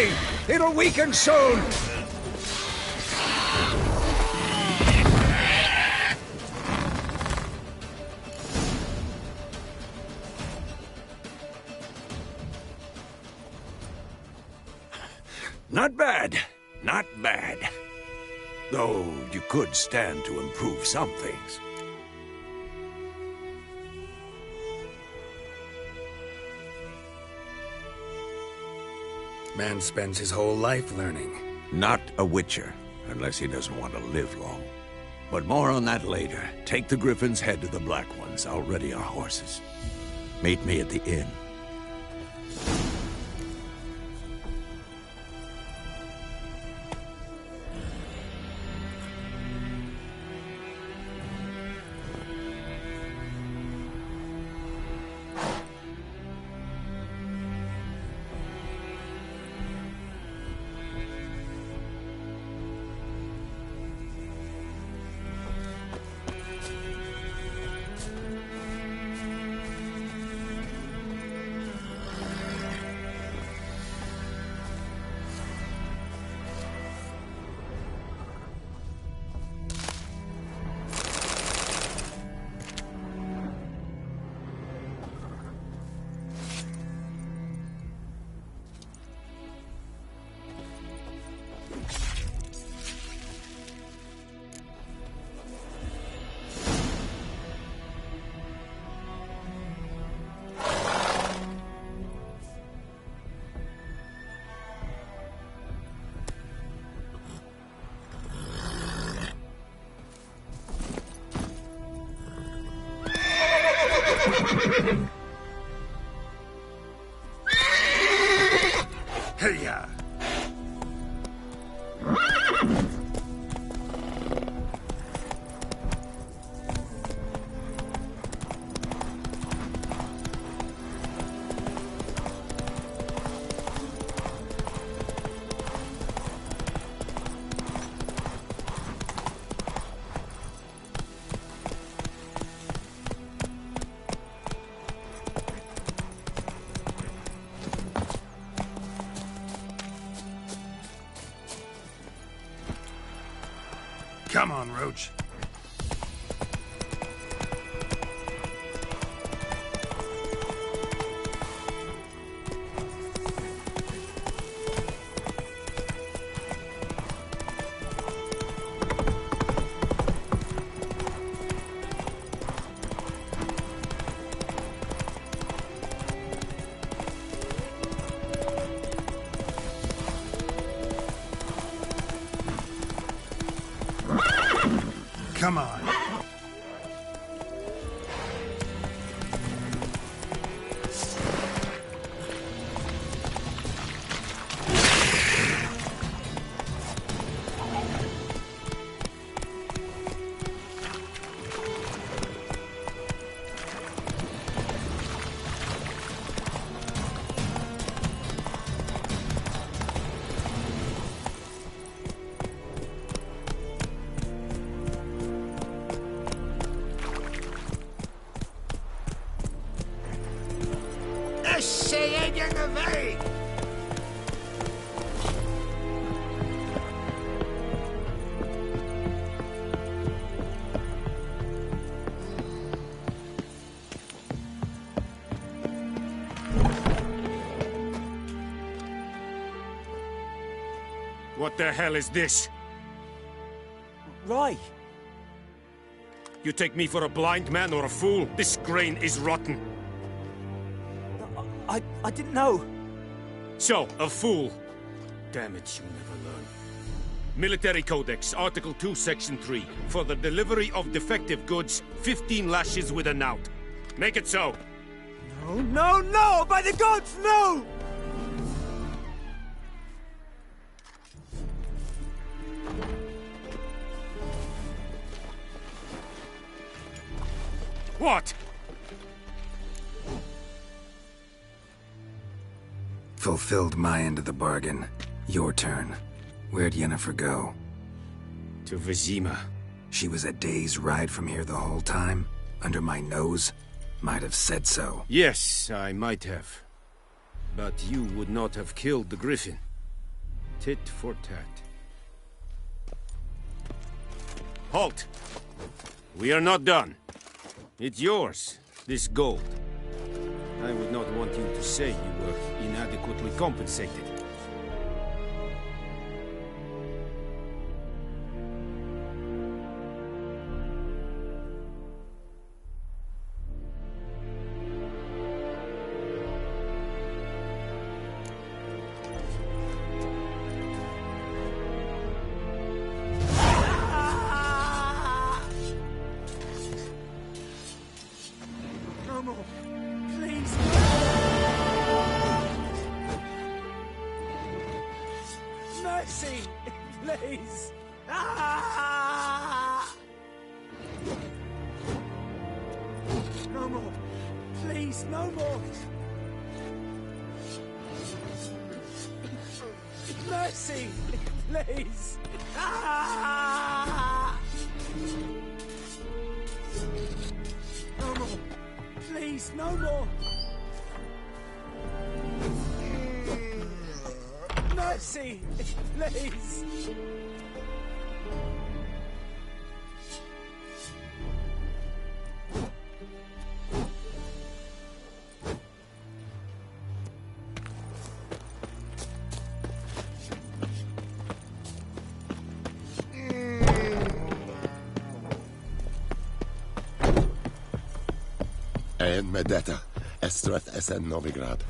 way! It'll weaken soon! Not bad. Not bad. Though you could stand to improve some things. Man spends his whole life learning. Not a witcher, unless he doesn't want to live long. But more on that later. Take the Griffin's head to the Black Ones. I'll ready our horses. Meet me at the inn. Hey-ya! Come on, Roach. Come on. What the hell is this? Right. You take me for a blind man or a fool? This grain is rotten. I didn't know. So, a fool. Damn it, you never learn. Military Codex, Article 2, Section 3. For the delivery of defective goods, 15 lashes with a knout. Make it so. No, no, no! By the gods, no! What? Fulfilled my end of the bargain. Your turn. Where'd Yennefer go? To Vizima. She was a day's ride from here the whole time? Under my nose? Might have said so. Yes, I might have. But you would not have killed the Griffin. Tit for tat. Halt! We are not done. It's yours, this gold. I would not want you to say you were inadequately compensated. No more. Please. Mercy. Please. No more. Please, no more. Mercy. Please. No more. Please, no more. Mercy, please. En med detta, Estrat SN Novigrad.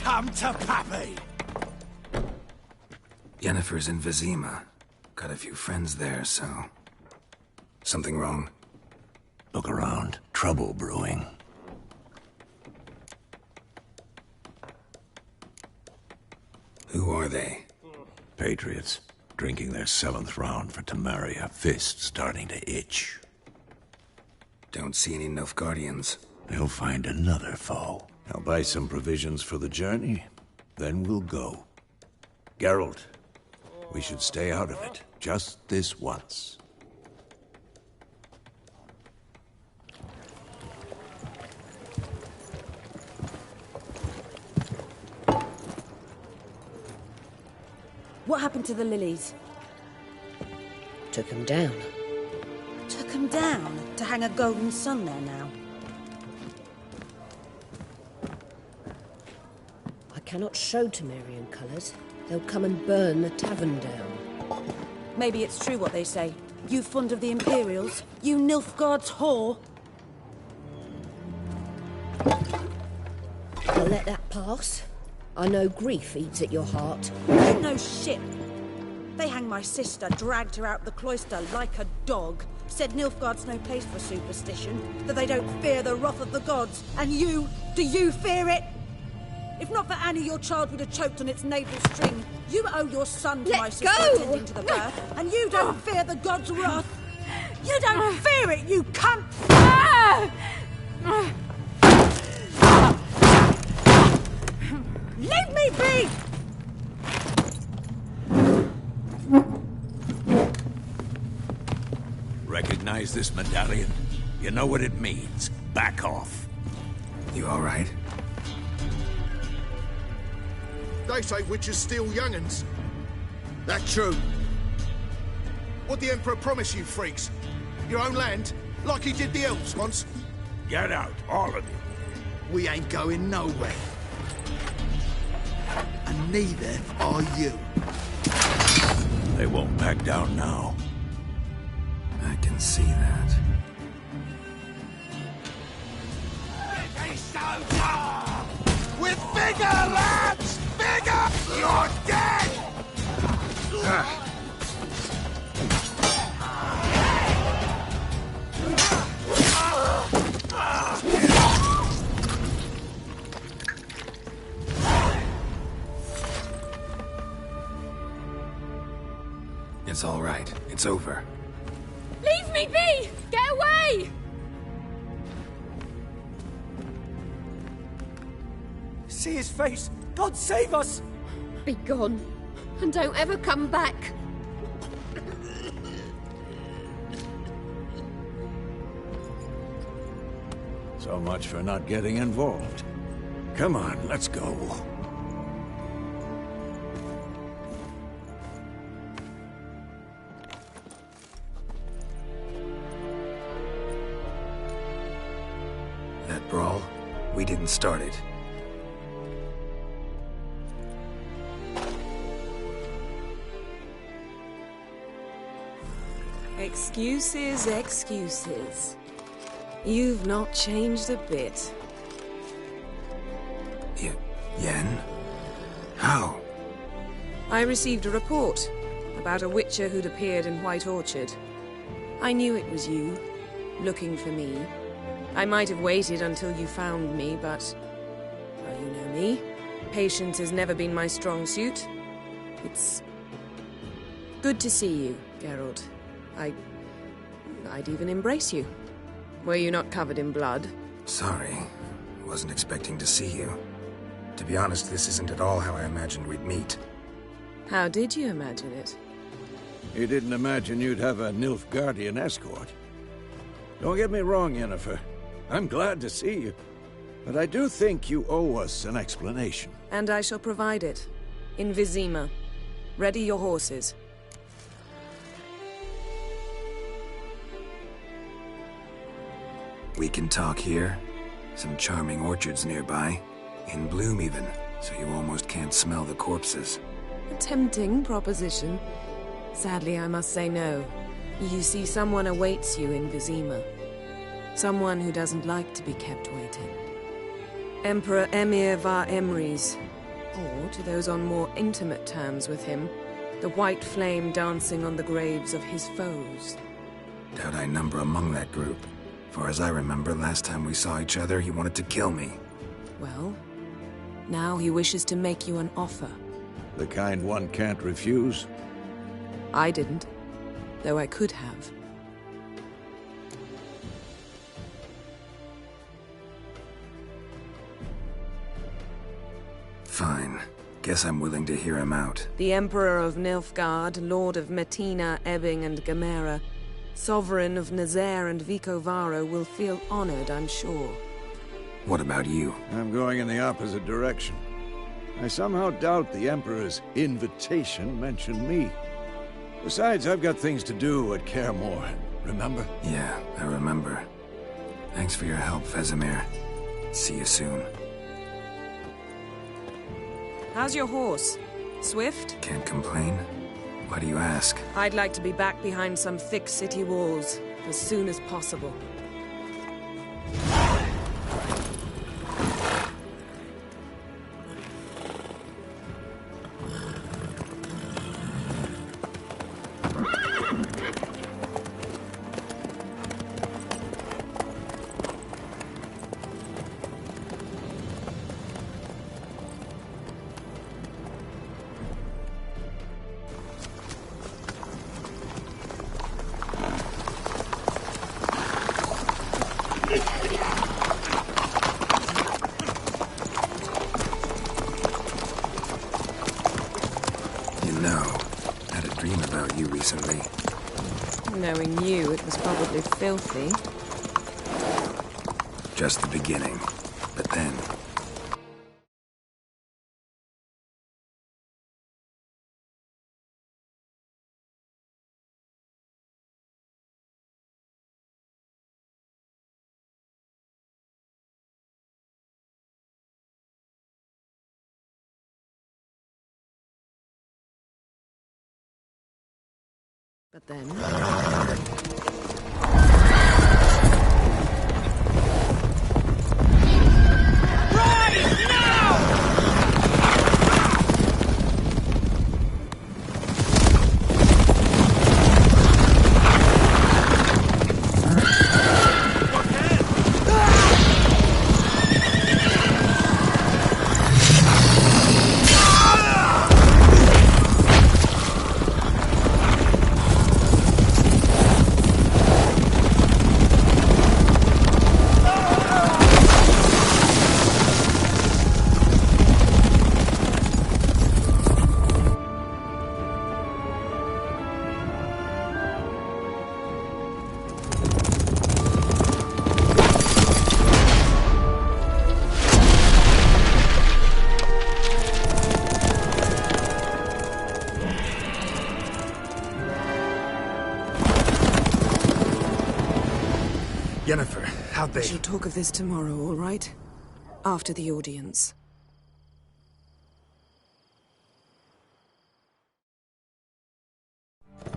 Come to Pappy! Yennefer's in Vizima. Got a few friends there, so... Something wrong? Look around. Trouble brewing. Who are they? Patriots. Drinking their 7th round for Temeria. Fist starting to itch. Don't see any Nilfgaardians. They'll find another foe. I'll buy some provisions for the journey. Then we'll go. Geralt, we should stay out of it. Just this once. What happened to the lilies? Took them down. Took them down to hang a golden sun there now. I cannot show Temerian colours. They'll come and burn the tavern down. Maybe it's true what they say. You fond of the Imperials? You Nilfgaard's whore? I'll let that pass. I know grief eats at your heart. You know shit. They hanged my sister, dragged her out the cloister like a dog. Said Nilfgaard's no place for superstition, that they don't fear the wrath of the gods. And you, do you fear it? If not for Annie, your child would have choked on its navel string. You owe your son to my sister attending to the birth, and you don't fear the gods' wrath. You don't fear it, you cunt! Leave me be! Recognize this medallion? You know what it means. Back off. You all right? They say witches steal young'uns. That true. What the Emperor promise you, freaks? Your own land? Like he did the elves once? Get out, all of you. We ain't going nowhere. and neither are you. They won't back down now. I can see that. With bigger, lads! Bigger! You're dead! It's all right. It's over. Leave me be! Get away! See his face! God save us! Be gone, and don't ever come back. So much for not getting involved. Come on, let's go. That brawl, we didn't start it. Excuses, excuses. You've not changed a bit. Yen? How? I received a report about a witcher who'd appeared in White Orchard. I knew it was you, looking for me. I might have waited until you found me, but... well, you know me. Patience has never been my strong suit. It's... good to see you, Geralt. I'd even embrace you. Were you not covered in blood? Sorry. Wasn't expecting to see you. To be honest, this isn't at all how I imagined we'd meet. How did you imagine it? You didn't imagine you'd have a Nilfgaardian escort. Don't get me wrong, Yennefer. I'm glad to see you. But I do think you owe us an explanation. And I shall provide it. In Vizima. Ready your horses. We can talk here. Some charming orchards nearby. In bloom even, so you almost can't smell the corpses. A tempting proposition. Sadly, I must say no. You see, someone awaits you in Vizima. Someone who doesn't like to be kept waiting. Emperor Emir var Emrys. Or, to those on more intimate terms with him, the white flame dancing on the graves of his foes. Doubt I number among that group. Far as I remember, last time we saw each other, he wanted to kill me. Well, now he wishes to make you an offer. The kind one can't refuse? I didn't, though I could have. Fine. Guess I'm willing to hear him out. The Emperor of Nilfgaard, Lord of Metina, Ebbing, and Gamera, Sovereign of Nazaire and Vicovaro will feel honored, I'm sure. What about you? I'm going in the opposite direction. I somehow doubt the Emperor's invitation mentioned me. Besides, I've got things to do at Kaer Morhen, remember? Yeah, I remember. Thanks for your help, Vesemir. See you soon. How's your horse? Swift? Can't complain. Why do you ask? I'd like to be back behind some thick city walls as soon as possible. Recently. Knowing you, it was probably filthy. Just the beginning. But then, But then... Yennefer, how'd they... We shall talk of this tomorrow, all right? After the audience.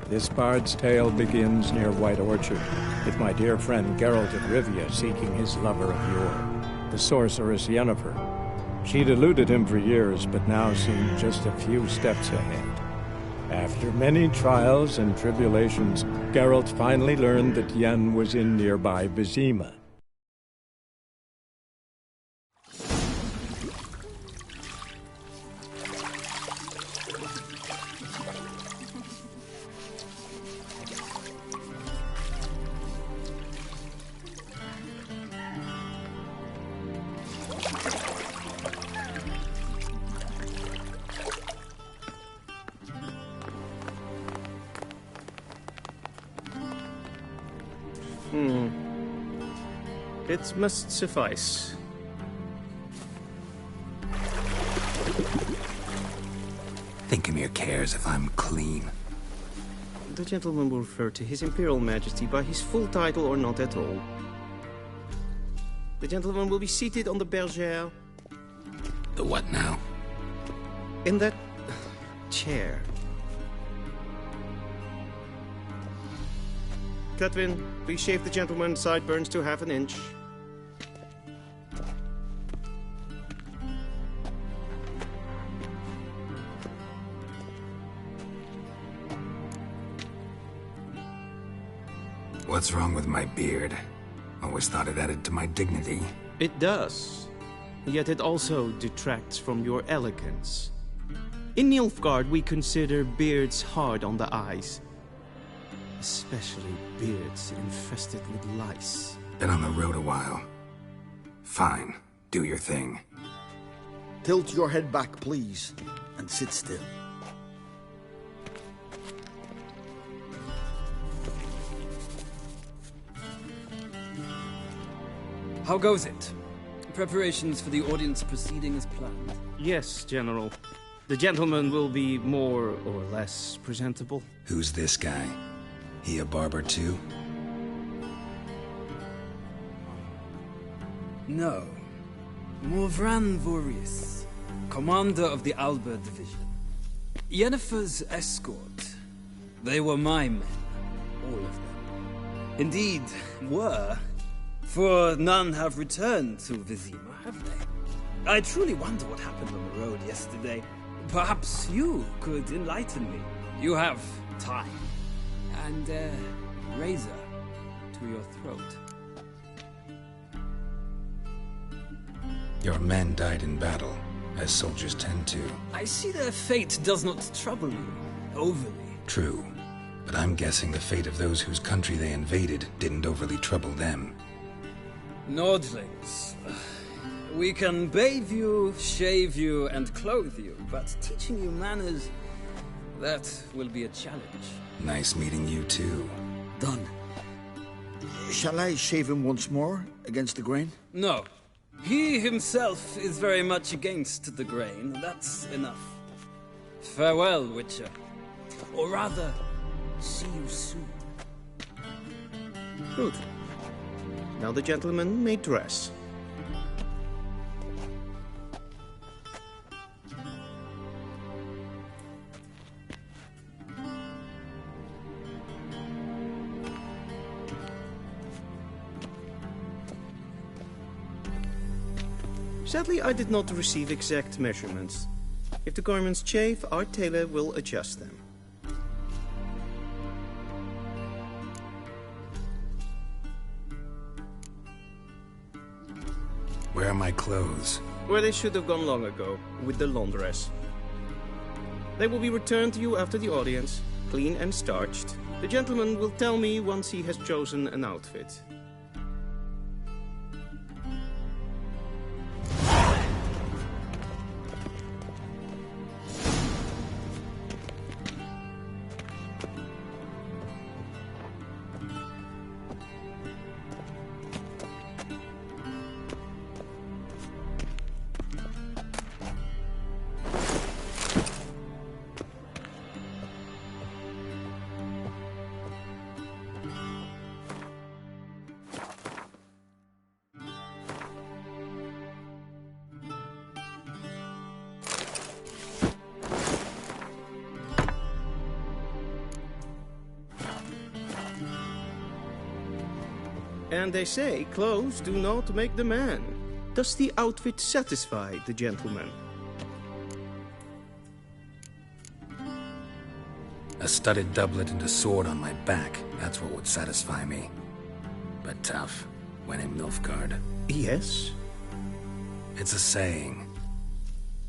This bard's tale begins near White Orchard, with my dear friend Geralt of Rivia seeking his lover of yore, the sorceress Yennefer. She'd eluded him for years, but now seemed just a few steps ahead. After many trials and tribulations, Geralt finally learned that Yen was in nearby Vizima. It must suffice. Thinkamere cares if I'm clean. The gentleman will refer to His Imperial Majesty by his full title or not at all. The gentleman will be seated on the bergère. The what now? In that chair. Cutwin, please shave the gentleman's sideburns to half an inch. What's wrong with my beard? Always thought it added to my dignity. It does. Yet it also detracts from your elegance. In Nilfgaard, we consider beards hard on the eyes. Especially beards infested with lice. Been on the road a while. Fine. Do your thing. Tilt your head back, please, and sit still. How goes it? Preparations for the audience proceeding as planned? Yes, General. The gentleman will be more or less presentable. Who's this guy? He a barber too? No. Morvran Vorius, commander of the Alba Division. Yennefer's escort. They were my men, all of them. Indeed, were. For none have returned to Vizima, have they? I truly wonder what happened on the road yesterday. Perhaps you could enlighten me. You have time. And a razor to your throat. Your men died in battle, as soldiers tend to. I see their fate does not trouble you overly. True, but I'm guessing the fate of those whose country they invaded didn't overly trouble them. Nordlings. We can bathe you, shave you, and clothe you, but teaching you manners, that will be a challenge. Nice meeting you too. Done. Shall I shave him once more, against the grain? No. He himself is very much against the grain. That's enough. Farewell, Witcher. Or rather, see you soon. Good. Now the gentleman may dress. Sadly, I did not receive exact measurements. If the garments chafe, our tailor will adjust them. Where are my clothes? Where they should have gone long ago, with the laundress. They will be returned to you after the audience, clean and starched. The gentleman will tell me once he has chosen an outfit. And they say clothes do not make the man. Does the outfit satisfy the gentleman? A studded doublet and a sword on my back, that's what would satisfy me. But tough, when in Nilfgaard. Yes? It's a saying.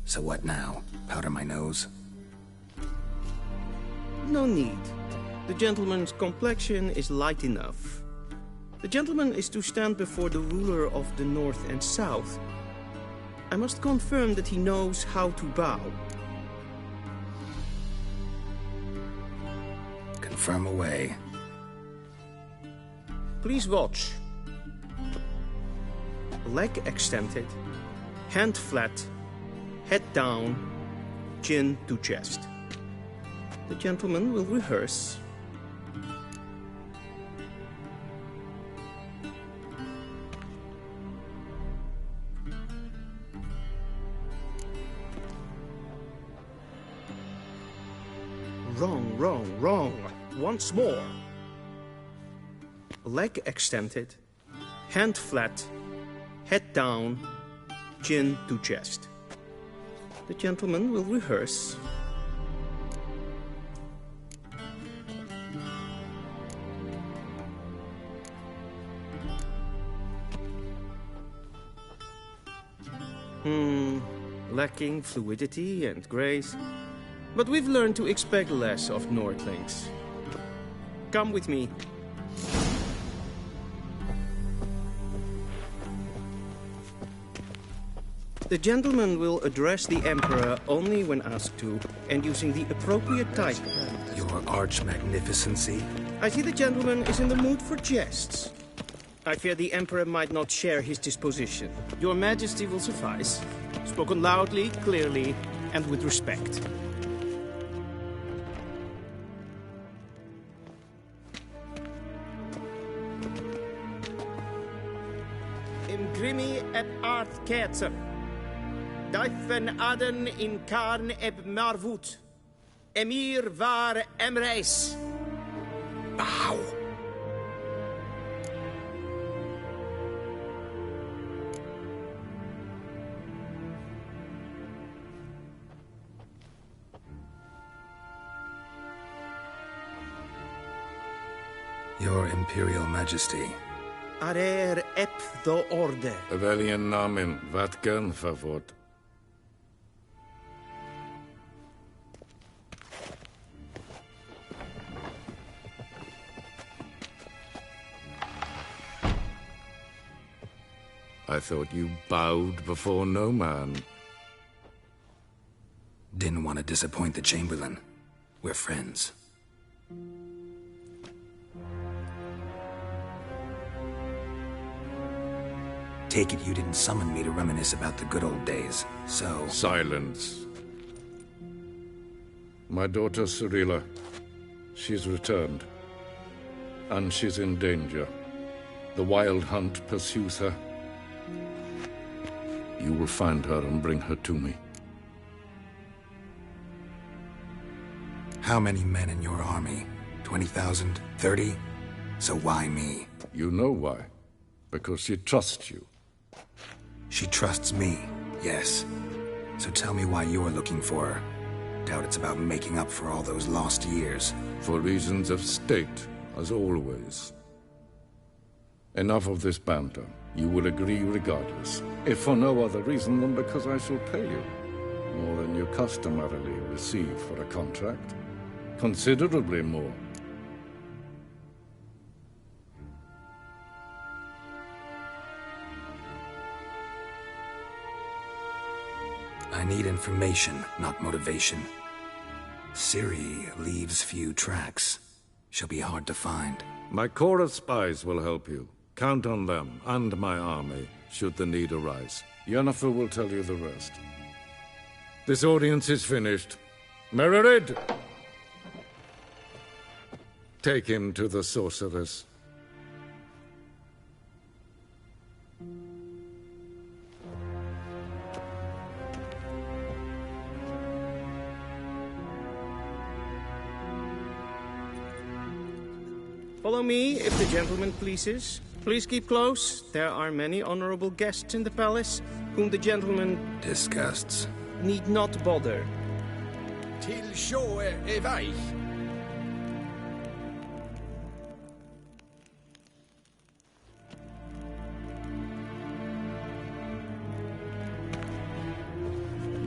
So what now? Powder my nose? No need. The gentleman's complexion is light enough. The gentleman is to stand before the ruler of the North and South. I must confirm that he knows how to bow. Confirm away. Please watch. Leg extended, hand flat, head down, chin to chest. The gentleman will rehearse. Wrong, wrong, wrong. Once more. Leg extended, hand flat, head down, chin to chest. The gentleman will rehearse. Lacking fluidity and grace. But we've learned to expect less of Nordlings. Come with me. The gentleman will address the Emperor only when asked to, and using the appropriate type. Your arch-magnificency? I see the gentleman is in the mood for jests. I fear the Emperor might not share his disposition. Your Majesty will suffice. Spoken loudly, clearly, and with respect. Imgrimi et art ketzer. Duifen aden in karn eb marvoet. Emir var emreis. Bow. Your Imperial Majesty. Arer ep do orde. Evelien namen, wat gern favor. I thought you bowed before no man. Didn't want to disappoint the Chamberlain. We're friends. Take it you didn't summon me to reminisce about the good old days, so... Silence. My daughter Cyrilla, she's returned. And she's in danger. The Wild Hunt pursues her. You will find her and bring her to me. How many men in your army? 20,000? 30? So why me? You know why. Because she trusts you. She trusts me, yes. So tell me why you're looking for her. Doubt it's about making up for all those lost years. For reasons of state, as always. Enough of this banter. You will agree regardless. If for no other reason than because I shall pay you. More than you customarily receive for a contract. Considerably more. I need information, not motivation. Ciri leaves few tracks. She'll be hard to find. My corps of spies will help you. Count on them, and my army, should the need arise. Yennefer will tell you the rest. This audience is finished. Mererid! Take him to the sorceress. Follow me, if the gentleman pleases. Please keep close. There are many honorable guests in the palace, whom the gentleman... disgusts. ...need not bother. Till sjå är weich.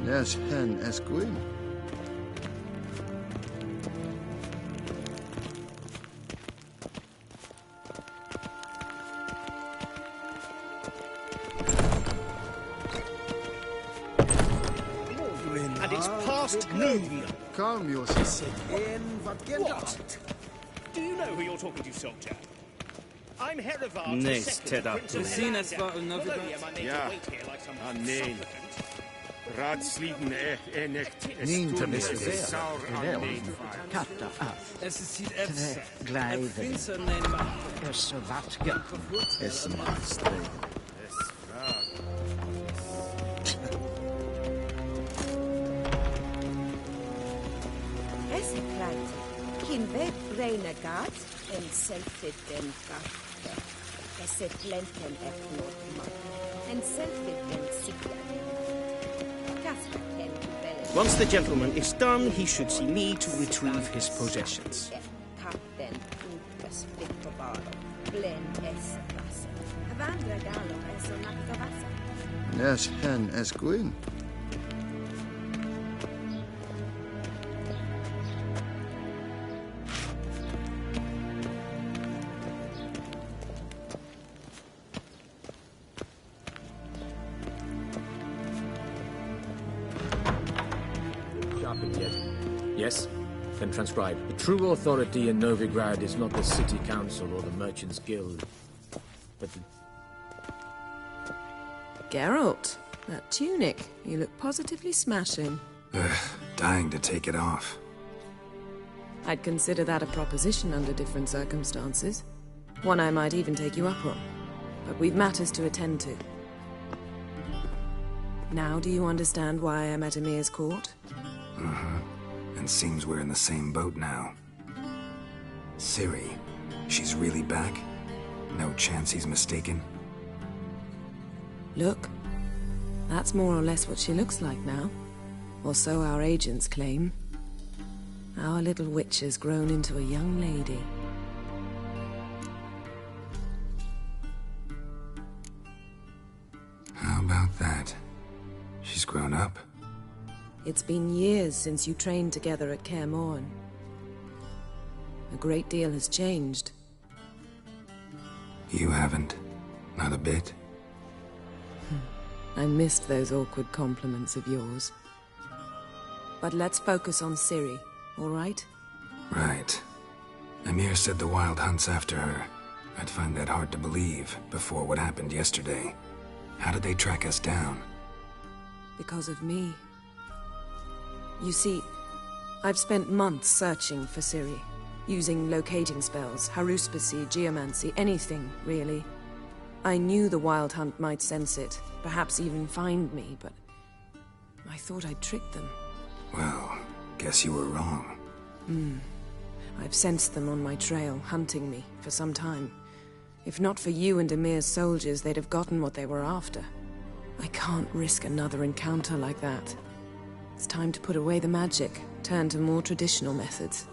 Yes, hen Esquin. And it's past noon. Calm yourself. What? Do you know who you're talking to, soldier? I'm Herivard, Nee, the second Ted Prince of Gezien, Elendar. es war een Not Novigrad. only am I made Ja. to wait here like some nee. supplicant, Ratslieden nicht. Niet Is te veel. sauer Wel, aanneembaar. katta af. Es ziet Twee glijden. Er zo wat ja. Es maakt streven. Esse kleid. Kin web reine gat en selfit den gatte. Esse blenten efnot mat. En selfit den sikla. Kasper ken belle. Once the gentleman is done, he should see me to retrieve his possessions. Kapten utas flippobalo. Blen esse vasse. Avandra galo esse nakta vasse. Yes, hen Esquin. Sharpened yet? Yes? Then transcribe. The true authority in Novigrad is not the city council or the merchants' guild, but the... Geralt, that tunic. You look positively smashing. Dying to take it off. I'd consider that a proposition under different circumstances. One I might even take you up on. But we've matters to attend to. Now do you understand why I'm at Emir's court? And seems we're in the same boat now. Ciri, she's really back? No chance he's mistaken? Look, that's more or less what she looks like now. Or so our agents claim. Our little witch has grown into a young lady. How about that? She's grown up. It's been years since you trained together at Kaer Morhen. A great deal has changed. You haven't. Not a bit. I missed those awkward compliments of yours. But let's focus on Ciri, all right? Right. Emir said the Wild Hunt's after her. I'd find that hard to believe before what happened yesterday. How did they track us down? Because of me. You see, I've spent months searching for Ciri, using locating spells, haruspicy, geomancy, anything, really. I knew the Wild Hunt might sense it, perhaps even find me, but I thought I'd tricked them. Well, guess you were wrong. I've sensed them on my trail, hunting me, for some time. If not for you and Emir's soldiers, they'd have gotten what they were after. I can't risk another encounter like that. It's time to put away the magic, turn to more traditional methods.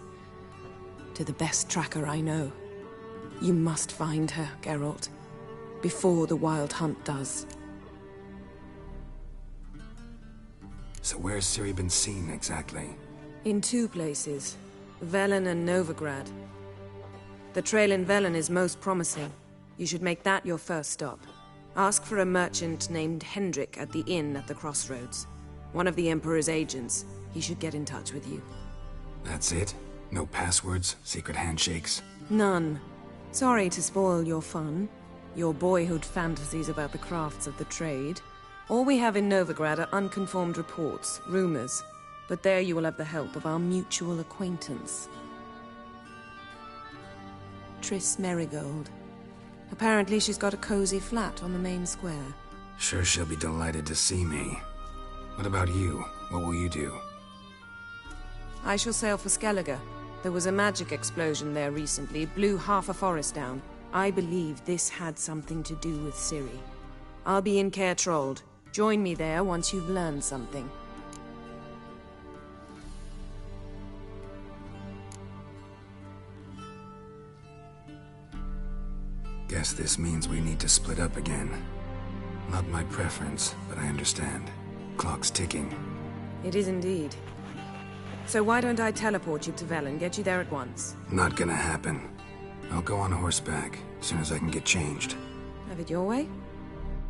To the best tracker I know. You must find her, Geralt. Before the Wild Hunt does. So where's Ciri been seen, exactly? In 2 places. Velen and Novigrad. The trail in Velen is most promising. You should make that your first stop. Ask for a merchant named Hendrik at the inn at the crossroads. One of the Emperor's agents. He should get in touch with you. That's it? No passwords, secret handshakes? None. Sorry to spoil your fun. Your boyhood fantasies about the crafts of the trade. All we have in Novigrad are unconfirmed reports, rumors. But there you will have the help of our mutual acquaintance. Triss Merigold. Apparently she's got a cozy flat on the main square. Sure she'll be delighted to see me. What about you? What will you do? I shall sail for Skellige. There was a magic explosion there recently, blew half a forest down. I believe this had something to do with Ciri. I'll be in Caer Trold. Join me there once you've learned something. Guess this means we need to split up again. Not my preference, but I understand. Clock's ticking. It is indeed. So why don't I teleport you to Velen, get you there at once? Not gonna happen. I'll go on horseback, as soon as I can get changed. Have it your way?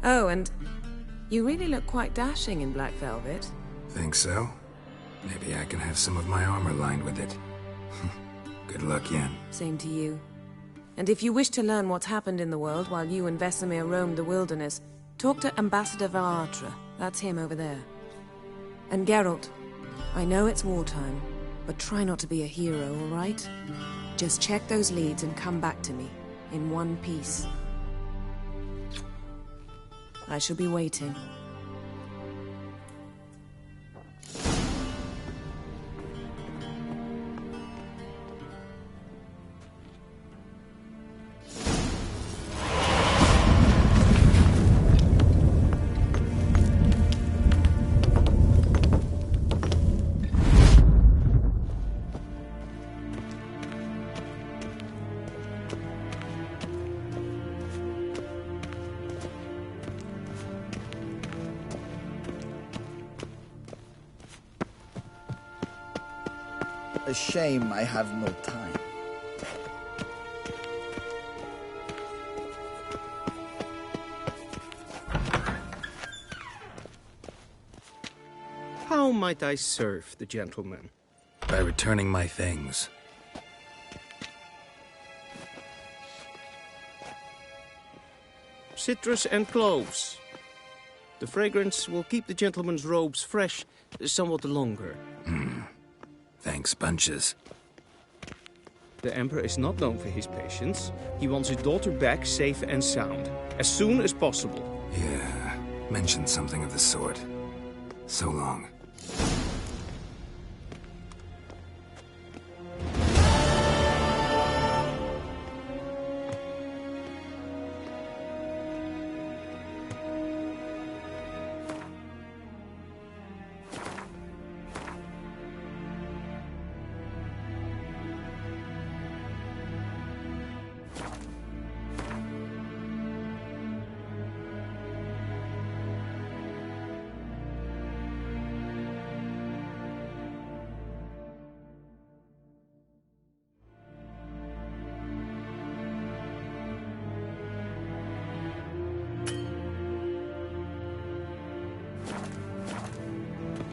Oh, and you really look quite dashing in black velvet. Think so? Maybe I can have some of my armor lined with it. Good luck, Yen. Same to you. And if you wish to learn what's happened in the world while you and Vesemir roamed the wilderness, talk to Ambassador Varatra. That's him over there. And Geralt, I know it's wartime, but try not to be a hero, all right? Just check those leads and come back to me, in one piece. I shall be waiting. A shame I have no time. How might I serve the gentleman? By returning my things. Citrus and cloves. The fragrance will keep the gentleman's robes fresh somewhat longer. Thanks, bunches. The Emperor is not known for his patience. He wants his daughter back safe and sound, as soon as possible. Yeah, mentioned something of the sort. So long.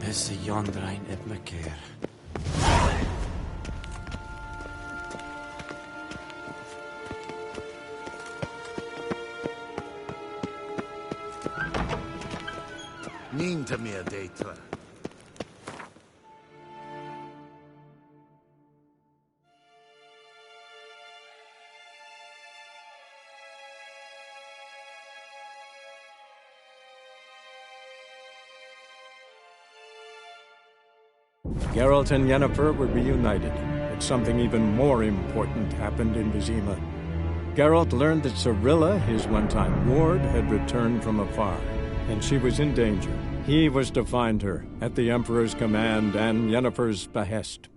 Is yondrain et me keer. Ninta mir deitra. Geralt and Yennefer were reunited, but something even more important happened in Vizima. Geralt learned that Cirilla, his one-time ward, had returned from afar. and she was in danger. He was to find her at the Emperor's command and Yennefer's behest.